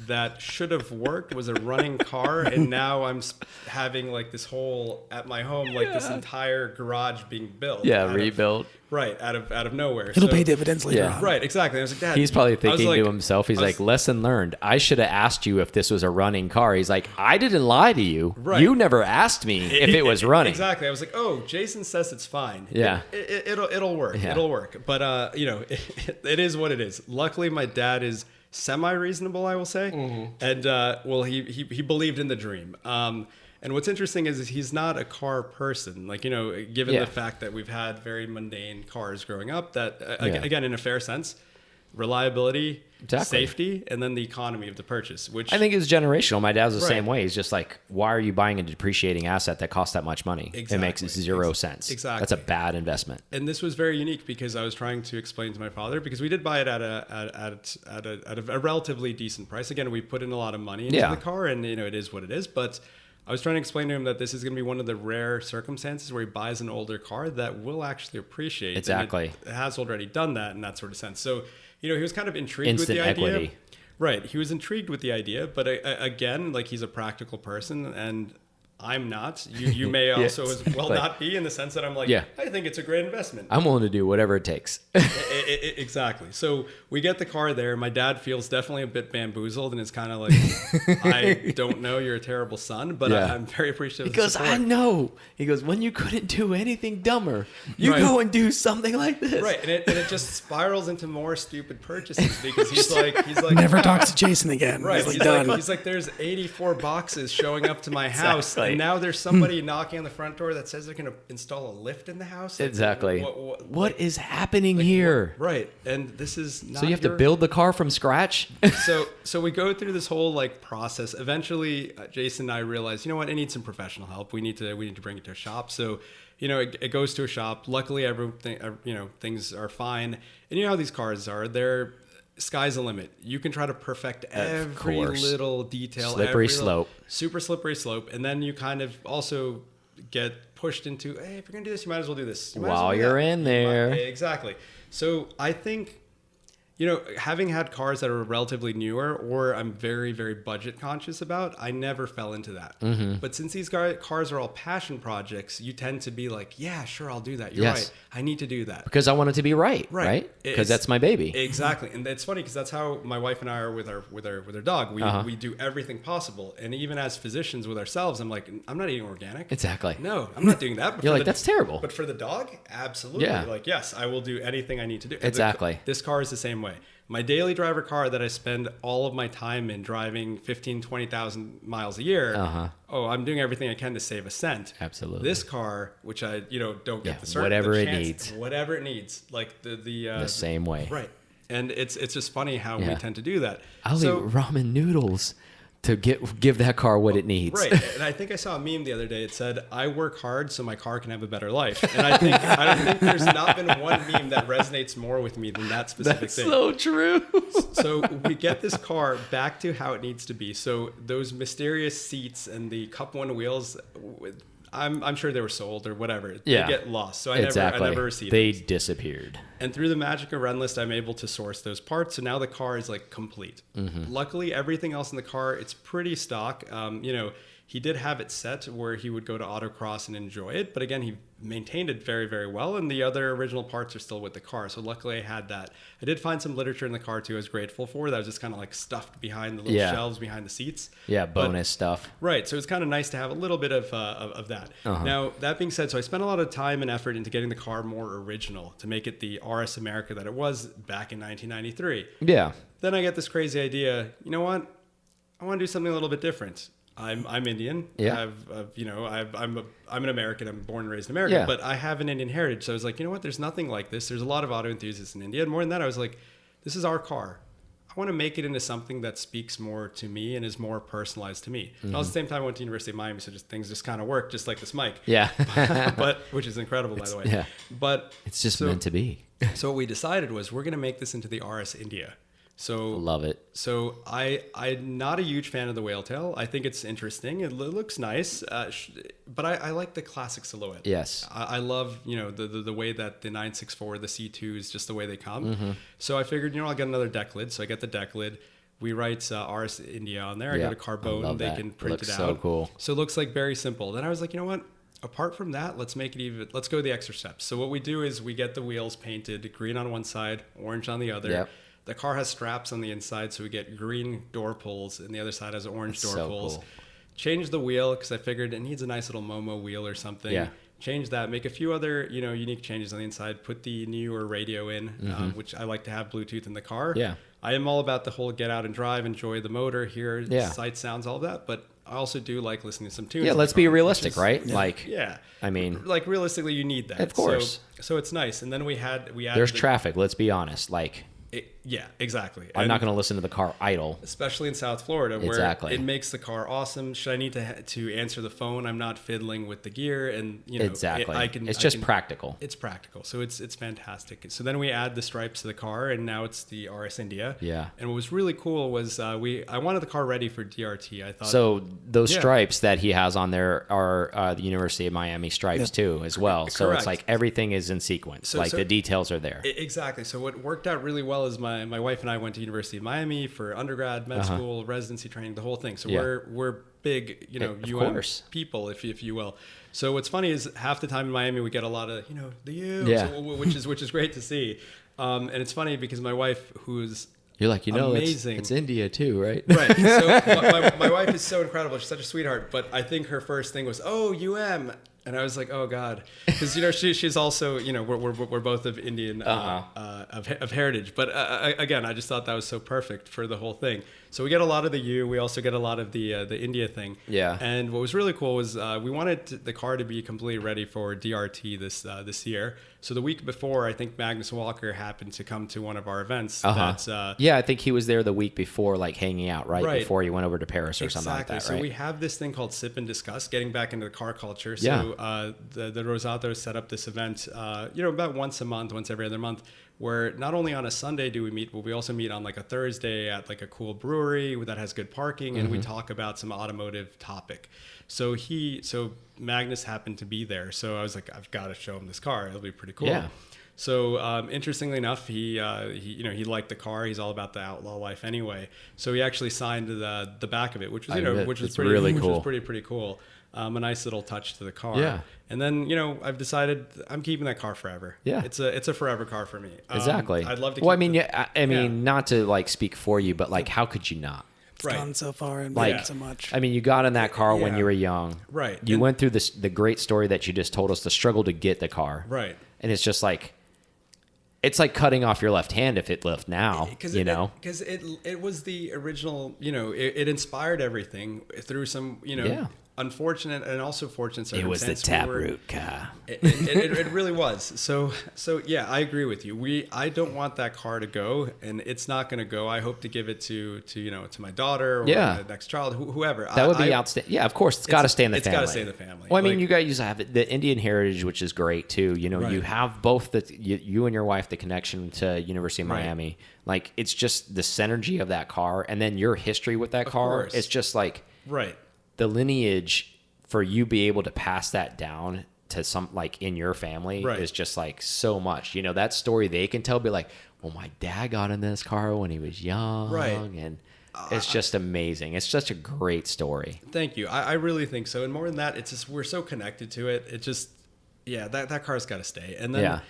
that should have worked, was a running car. And now I'm having like this whole, at my home, like this entire garage being built. Yeah, rebuilt. Right, out of nowhere. It'll pay dividends later on. Right, exactly. I was like, Dad. He's probably thinking to himself, he's like, lesson learned. I should have asked you if this was a running car. He's like, I didn't lie to you. Right. You never asked me if it was running. Exactly. I was like, oh, Jason says it's fine. Yeah. It'll work. Yeah. It'll work. But, it is what it is. Luckily, my dad is semi-reasonable, I will say. Mm-hmm. And, he believed in the dream. And what's interesting is he's not a car person. Like, given the fact that we've had very mundane cars growing up, that, again, in a fair sense, reliability, safety, and then the economy of the purchase, which I think is generational. My dad's the same way. He's just like, why are you buying a depreciating asset that costs that much money? Exactly. It makes zero sense. Exactly. That's a bad investment. And this was very unique because I was trying to explain to my father, because we did buy it at a relatively decent price. Again, we put in a lot of money into the car, and it is what it is. But I was trying to explain to him that this is going to be one of the rare circumstances where he buys an older car that will actually appreciate. Exactly. And it has already done that in that sort of sense. So, he was kind of intrigued Instant with the idea. equity. Right. He was intrigued with the idea, but again, like, he's a practical person, and I'm not. You may also as well not be, in the sense that I'm like, I think it's a great investment. I'm willing to do whatever it takes. Exactly. So we get the car there. My dad feels definitely a bit bamboozled, and it's kind of like, I don't know, you're a terrible son, but I'm very appreciative. Because I know. He goes, when you couldn't do anything dumber, you go and do something like this. Right. And it just spirals into more stupid purchases because he's like never talks to Jason again. Right. He's like, there's 84 boxes showing up to my house. Exactly. And now there's somebody knocking on the front door that says they're going to install a lift in the house. Like, exactly. What is happening here? Right. And this is not. So you have to build the car from scratch? So we go through this whole process. Eventually, Jason and I realized, you know what, I need some professional help. We need to bring it to a shop. So, it goes to a shop. Luckily, everything, things are fine. And you know how these cars are. They're sky's the limit. You can try to perfect every course. little detail. Slippery slope. Super slippery slope. And then you kind of also get pushed into, hey, if you're going to do this, you might as well do this. You might as well While do you're that. in there. Exactly. So I think, having had cars that are relatively newer or I'm very, very budget conscious about, I never fell into that. Mm-hmm. But since these cars are all passion projects, you tend to be like, yeah, sure, I'll do that. You're Yes. right. I need to do that. Because I want it to be right? Because that's my baby. Exactly. And it's funny because that's how my wife and I are with our dog. We do everything possible. And even as physicians with ourselves, I'm like, I'm not eating organic. Exactly. No, I'm not doing that. But You're like, that's terrible. But for the dog, absolutely. Yeah. Like, yes, I will do anything I need to do. And Exactly. this car is the same way. My daily driver car that I spend all of my time in driving 15, 20,000 miles a year. I'm doing everything I can to save a cent. Absolutely. This car, which I, don't get the certain, whatever the it chance, needs. whatever it needs, like the same way. Right. And it's just funny how we tend to do that. I'll eat ramen noodles to give that car what it needs. Right. And I think I saw a meme the other day. It said, I work hard so my car can have a better life. And I don't think there's not been one meme that resonates more with me than that specific That's thing. so true. So we get this car back to how it needs to be. So those mysterious seats and the Cup 1 wheels, I'm sure they were sold or whatever. Yeah. They get lost. So I never received They those. disappeared. And through the magic of Renlist, I'm able to source those parts. So now the car is like complete. Luckily, everything else in the car, it's pretty stock. He did have it set where he would go to autocross and enjoy it. But again, he maintained it very, very well. And the other original parts are still with the car. So luckily I had that. I did find some literature in the car too I was grateful for. That was just kind of like stuffed behind the little shelves behind the seats. Yeah, bonus stuff. Right. So it's kind of nice to have a little bit of that. Now, that being said, so I spent a lot of time and effort into getting the car more original to make it the RS America that it was back in 1993. Yeah. Then I get this crazy idea. You know what? I want to do something a little bit different. I'm Indian. Yeah. I'm an American. I'm born and raised in America, Yeah. but I have an Indian heritage. So I was like, you know what? There's nothing like this. There's a lot of auto enthusiasts in India. And more than that, I was like, this is our car. I want to make it into something that speaks more to me and is more personalized to me. And at the same time, I went to University of Miami, so things just kind of work, just like this mic. Yeah. but which is incredible, by the way. Yeah. But It's just meant to be. So what we decided was we're going to make this into the RS India. So Love it. So I'm not a huge fan of the whale tail. I think it's interesting. It looks nice, but I like the classic silhouette. Yes. I love the way that the 964, the C2 is just the way they come. So I figured I'll get another deck lid. So I get the deck lid. We write RS India on there. I got a Carbone. They can print it out. So cool. So it looks like very simple. Then I was like, you know what? Apart from that, let's go the extra steps. So what we do is we get the wheels painted green on one side, orange on the other. Yep. The car has straps on the inside, so we get green door pulls, and the other side has orange door pulls. Cool. Change the wheel because I figured it needs a nice little Momo wheel or something. Yeah. Change that. Make a few other unique changes on the inside. Put the newer radio in, which I like to have Bluetooth in the car. Yeah. I am all about the whole get out and drive, enjoy the motor, hear sight sounds, all of that. But I also do like listening to some tunes. Yeah, let's be realistic, right? Yeah. Like, yeah. I mean, like realistically, you need that. Of course. So it's nice. And then we added there's traffic. Let's be honest. Like, yeah, exactly. I'm not going to listen to the car idle. Especially in South Florida, where Exactly. it makes the car awesome. Should I need to answer the phone? I'm not fiddling with the gear, and Exactly. It's just practical. It's practical, so it's fantastic. So then we add the stripes to the car, and now it's the RS India. Yeah. And what was really cool was I wanted the car ready for DRT. I thought So those stripes that he has on there are the University of Miami stripes too, as well. So Correct. it's like everything is in sequence. So the details are there. Exactly. So what worked out really well is my wife and I went to University of Miami for undergrad, med school, residency training, the whole thing. So we're big, UM people, if you will. So what's funny is half the time in Miami we get a lot of the U, which is great to see. And it's funny because my wife, who's You're like, amazing. It's India too, right? Right. So my wife is so incredible. She's such a sweetheart. But I think her first thing was, UM. And I was like, oh God, because she's also we're both of Indian of heritage. But again, I just thought that was so perfect for the whole thing. So we get a lot of the U. We also get a lot of the India thing. Yeah. And what was really cool was we wanted the car to be completely ready for DRT this year. So the week before, I think Magnus Walker happened to come to one of our events. Yeah, I think he was there the week before, like hanging out, right? Before you went over to Paris or something like that, right? So we have this thing called Sip and Discuss, getting back into the car culture. So Yeah. the Rosatos set up this event, about once a month, once every other month, where not only on a Sunday do we meet, but we also meet on like a Thursday at like a cool brewery that has good parking, and we talk about some automotive topic. So Magnus happened to be there, so I was like, I've got to show him this car. It'll be pretty cool. Yeah. So interestingly enough, he liked the car. He's all about the outlaw life anyway. So he actually signed the back of it, which was pretty cool. A nice little touch to the car. Yeah. And then I've decided I'm keeping that car forever. Yeah. It's a forever car for me. Exactly. I'd love to. Well, I mean, not to like speak for you, but like, how could you not? It's gone so far and like so much. I mean, you got in that car when you were young. Right. You went through the great story that you just told us, the struggle to get the car. Right. And it's just like, it's like cutting off your left hand if it left now, because it was the original, it inspired everything through some, unfortunate and also fortunate circumstances. It was the Taproot car. It really was. So yeah, I agree with you. I don't want that car to go, and it's not going to go. I hope to give it to my daughter or my next child, whoever. That would be outstanding. Yeah, of course, it's got to stay in the family. It's got to stay in the family. Well, I mean, you guys have the Indian heritage, which is great too. You have both you and your wife, the connection to University of Miami. Like, it's just the synergy of that car, and then your history with that car. Course. It's just like right. The lineage for you be able to pass that down to some, like, in your family is just like so much. That story they can tell, be like, well, my dad got in this car when he was young. Right. And it's just amazing. It's such a great story. Thank you. I really think so. And more than that, it's just, we're so connected to it. It just, that car's got to stay. And then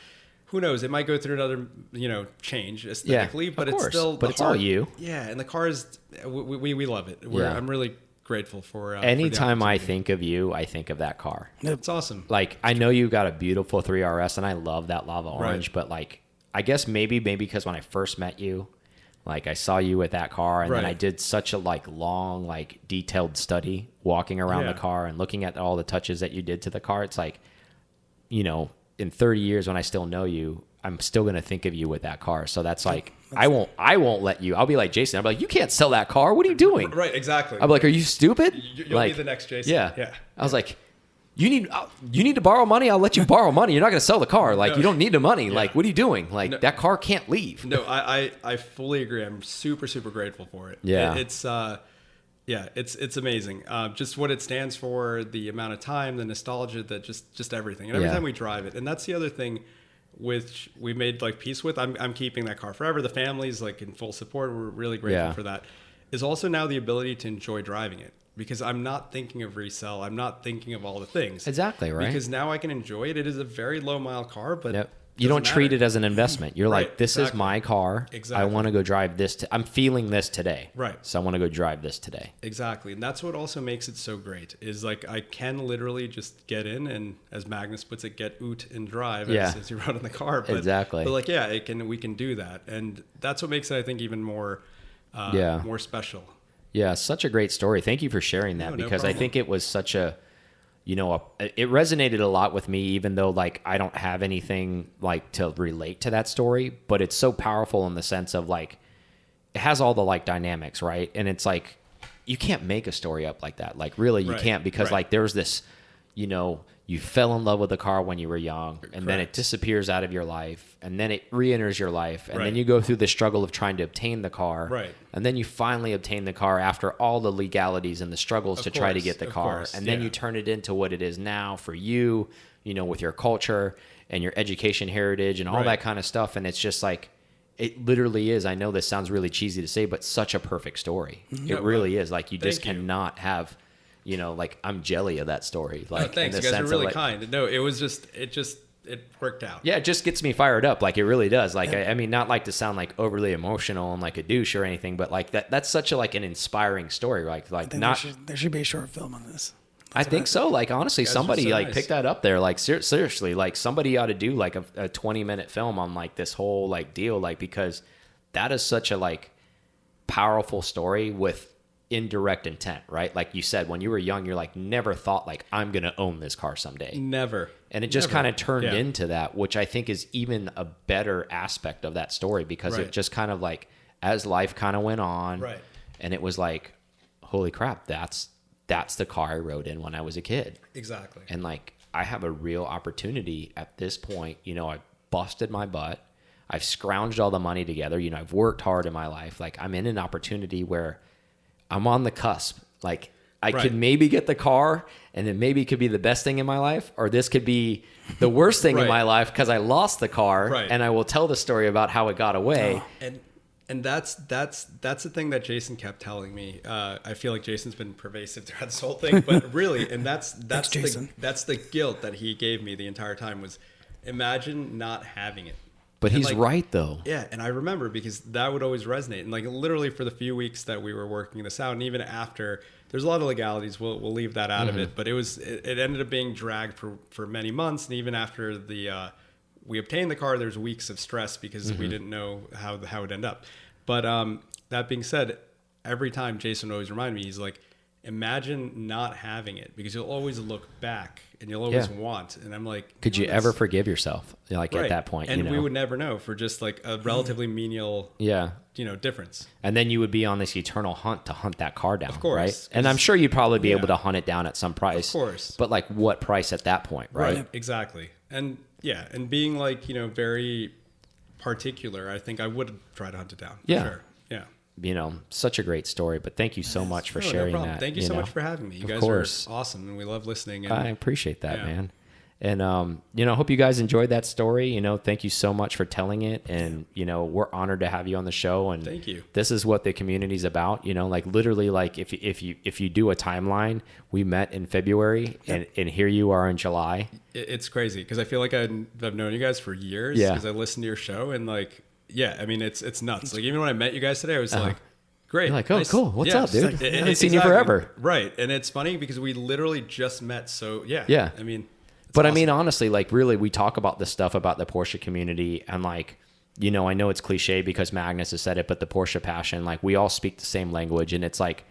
who knows, it might go through another, change aesthetically, but it's still, but it's all you. Yeah. And the car is, we love it. I'm really grateful for anytime I think of you, I think of that car. It's awesome. Like, I know you got a beautiful 3RS, and I love that lava orange, but like, I guess maybe because when I first met you, like, I saw you with that car, and then I did such a like long, like, detailed study walking around the car and looking at all the touches that you did to the car. It's like, in 30 years when I still know you, I'm still going to think of you with that car. So that's like, I won't let you. I'll be like, Jason, I'll be like, you can't sell that car. What are you doing? Right, exactly. I'll be like, are you stupid? You'll be the next Jason. Yeah. I was like, you need to borrow money? I'll let you borrow money. You're not going to sell the car. Like, you don't need the money. Like, what are you doing? Like, that car can't leave. No, I fully agree. I'm super, super grateful for it. Yeah. It's amazing. Just what it stands for, the amount of time, the nostalgia, that just everything. And every time we drive it. And that's the other thing which we made like peace with. I'm keeping that car forever. The family's like in full support. We're really grateful for that. Is also now the ability to enjoy driving it, because I'm not thinking of resell. I'm not thinking of all the things. Exactly, right? Because now I can enjoy it. It is a very low mile car, but you don't treat it as an investment. You're like, this is my car. Exactly. I want to go drive this. I'm feeling this today. Right. So I want to go drive this today. Exactly. And that's what also makes it so great, is like, I can literally just get in and, as Magnus puts it, get oot and drive as you run in the car. But, exactly. But like, we can do that. And that's what makes it, I think, even more, more special. Yeah. Such a great story. Thank you for sharing that, because I think it was such a, it resonated a lot with me, even though like I don't have anything like to relate to that story, but it's so powerful in the sense of like, it has all the like dynamics, right? And it's like, you can't make a story up like that. Like, really, you can't, because like there's this, you fell in love with the car when you were young, and then it disappears out of your life, and then it re-enters your life, and then you go through the struggle of trying to obtain the car, and then you finally obtain the car after all the legalities and the struggles to try to get the car, and then you turn it into what it is now for you, with your culture and your education heritage and all that kind of stuff. And it's just like, it literally is. I know this sounds really cheesy to say, but such a perfect story. It really is. Like, you just cannot have... like, I'm jelly of that story. Like, thanks, you guys are really kind. No, it was just, it worked out. Yeah, it just gets me fired up. Like, it really does. Like, I mean, not like to sound like overly emotional and like a douche or anything, but like that's such a, like, an inspiring story. Like not. There should be a short film on this. I think so. Like, honestly, somebody so like nice. pick that up there. Like, seriously, like, somebody ought to do like a 20-minute film on like this whole like deal. Like, because that is such a like powerful story with indirect intent, right? Like you said, when you were young, you're like, never thought like, I'm going to own this car someday. Never. And it just kind of turned into that, which I think is even a better aspect of that story, because it just kind of like, as life kind of went on, and it was like, holy crap, that's the car I rode in when I was a kid. Exactly. And like, I have a real opportunity at this point. You know, I busted my butt. I've scrounged all the money together. You know, I've worked hard in my life. Like, I'm in an opportunity where I'm on the cusp. Like, I could maybe get the car, and it maybe could be the best thing in my life, or this could be the worst thing in my life because I lost the car, and I will tell the story about how it got away. And that's the thing that Jason kept telling me. I feel like Jason's been pervasive throughout this whole thing, but really, and that's the guilt that he gave me the entire time was, imagine not having it. But he's right, though. Yeah, and I remember because that would always resonate. And like literally for the few weeks that we were working this out, and even after, there's a lot of legalities. We'll leave that out of it. But it ended up being dragged for many months. And even after we obtained the car, there's weeks of stress because we didn't know how it'd end up. But that being said, every time Jason would always remind me, he's like, imagine not having it, because you'll always look back and you'll always want. And I'm like, could you ever forgive yourself? Like at that point, and we would never know for just like a relatively menial, difference. And then you would be on this eternal hunt to hunt that car down, of course, right? And I'm sure you'd probably be able to hunt it down at some price, of course. But like, what price at that point, right? Exactly. And and being like very particular, I think I would try to hunt it down. Yeah, for sure. Yeah. You know, such a great story, but thank you so much for sharing that. Thank you so much for having me. You guys are awesome, and we love listening. And, I appreciate that, man. And, hope you guys enjoyed that story. You know, thank you so much for telling it. And, we're honored to have you on the show. And thank you. This is what the community's about. You know, like literally, like if you do a timeline, we met in February and here you are in July. It's crazy because I feel like I've known you guys for years because I listened to your show and like, I mean, it's nuts. Like even when I met you guys today, I was like, great. You're like, oh, cool. What's up, dude? I haven't seen you forever. Right. And it's funny because we literally just met. So yeah. I mean, but awesome. I mean, honestly, like really, we talk about this stuff about the Porsche community and like, I know it's cliche because Magnus has said it, but the Porsche passion, like we all speak the same language and it's like,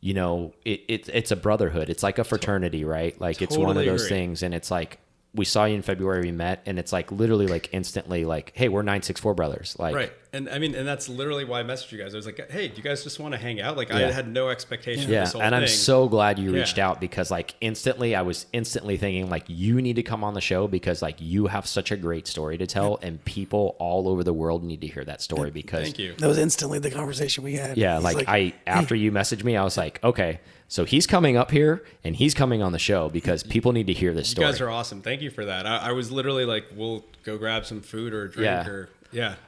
it's a brotherhood. It's like a fraternity, right? Like it's one of those things. And it's like, we saw you in February, we met, and it's like literally like instantly like, hey, we're 964 brothers. Like, right. And I mean, and that's literally why I messaged you guys. I was like, hey, do you guys just want to hang out? Like I had no expectation of this whole thing. I'm so glad you reached out because like instantly, I was instantly thinking like, you need to come on the show because like you have such a great story to tell and people all over the world need to hear that story because. Thank you. That was instantly the conversation we had. Yeah. Like after you messaged me, I was like, okay, so he's coming up here and he's coming on the show because people need to hear this story. You guys are awesome. Thank you for that. I was literally like, we'll go grab some food or a drink or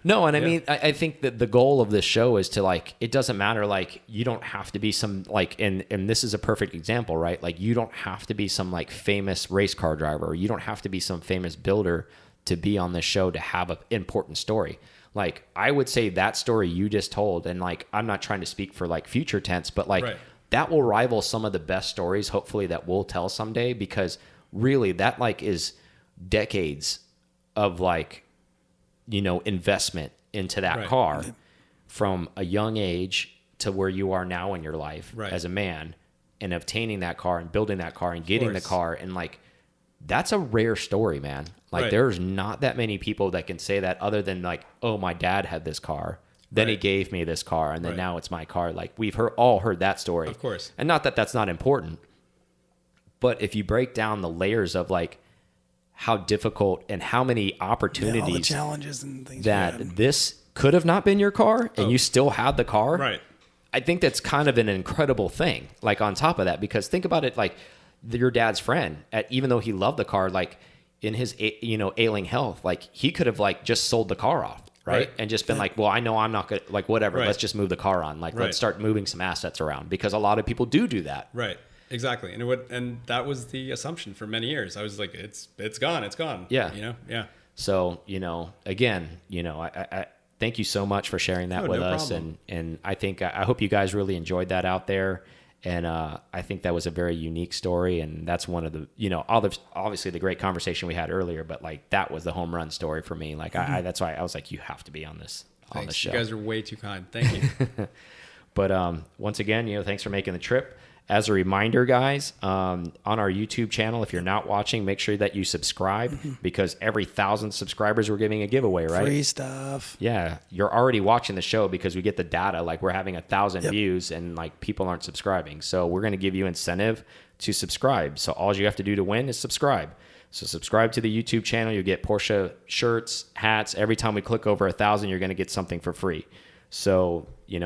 No, and I mean, I think that the goal of this show is to like, it doesn't matter. Like you don't have to be some like, and this is a perfect example, right? Like you don't have to be some like famous race car driver. Or you don't have to be some famous builder to be on this show to have an important story. Like I would say that story you just told, and like, I'm not trying to speak for like future tense, but like that will rival some of the best stories, hopefully that we'll tell someday, because really that like is decades of like, investment into that car from a young age to where you are now in your life as a man and obtaining that car and building that car and getting the car. And like, that's a rare story, man. Like there's not that many people that can say that other than like, oh, my dad had this car. Then he gave me this car and then now it's my car. Like we've all heard that story. Of course. And not that that's not important, but if you break down the layers of like, how difficult and how many opportunities, all the challenges and things that this could have not been your car and you still had the car. Right. I think that's kind of an incredible thing. Like on top of that, because think about it, like your dad's friend, even though he loved the car, like in his, ailing health, like he could have like just sold the car off. Right. And just been like, well, I know I'm not going to like, whatever, let's just move the car on. Like, let's start moving some assets around because a lot of people do that. Right. Exactly. And that was the assumption for many years. I was like, it's gone. It's gone. Yeah. Yeah. So, again, I thank you so much for sharing that with us. Problem. And I hope you guys really enjoyed that out there. And I think that was a very unique story. And that's one of the, obviously the great conversation we had earlier, but like that was the home run story for me. Like that's why I was like, you have to be on this, on the show. You guys are way too kind. Thank you. But once again, thanks for making the trip. As a reminder, guys, on our YouTube channel, if you're not watching, make sure that you subscribe because every 1,000 subscribers, we're giving a giveaway, right? Free stuff. Yeah. You're already watching the show because we get the data. Like we're having 1,000 views and like people aren't subscribing. So we're going to give you incentive to subscribe. So all you have to do to win is subscribe. So subscribe to the YouTube channel. You'll get Porsche shirts, hats. Every time we click over 1,000, you're going to get something for free. So, get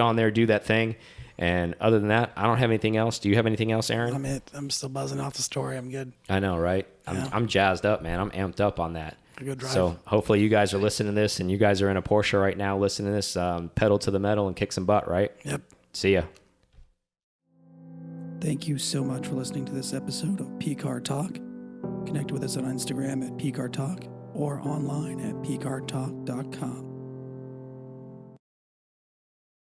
on there, do that thing. And other than that, I don't have anything else. Do you have anything else, Aaron? I'm still buzzing off the story. I'm good. I know, right? Yeah. I'm jazzed up, man. I'm amped up on that. A good drive. So hopefully you guys are listening to this, and you guys are in a Porsche right now listening to this. Pedal to the metal and kick some butt, right? Yep. See ya. Thank you so much for listening to this episode of P-Car Talk. Connect with us on Instagram at P-Car Talk or online at pcartalk.com.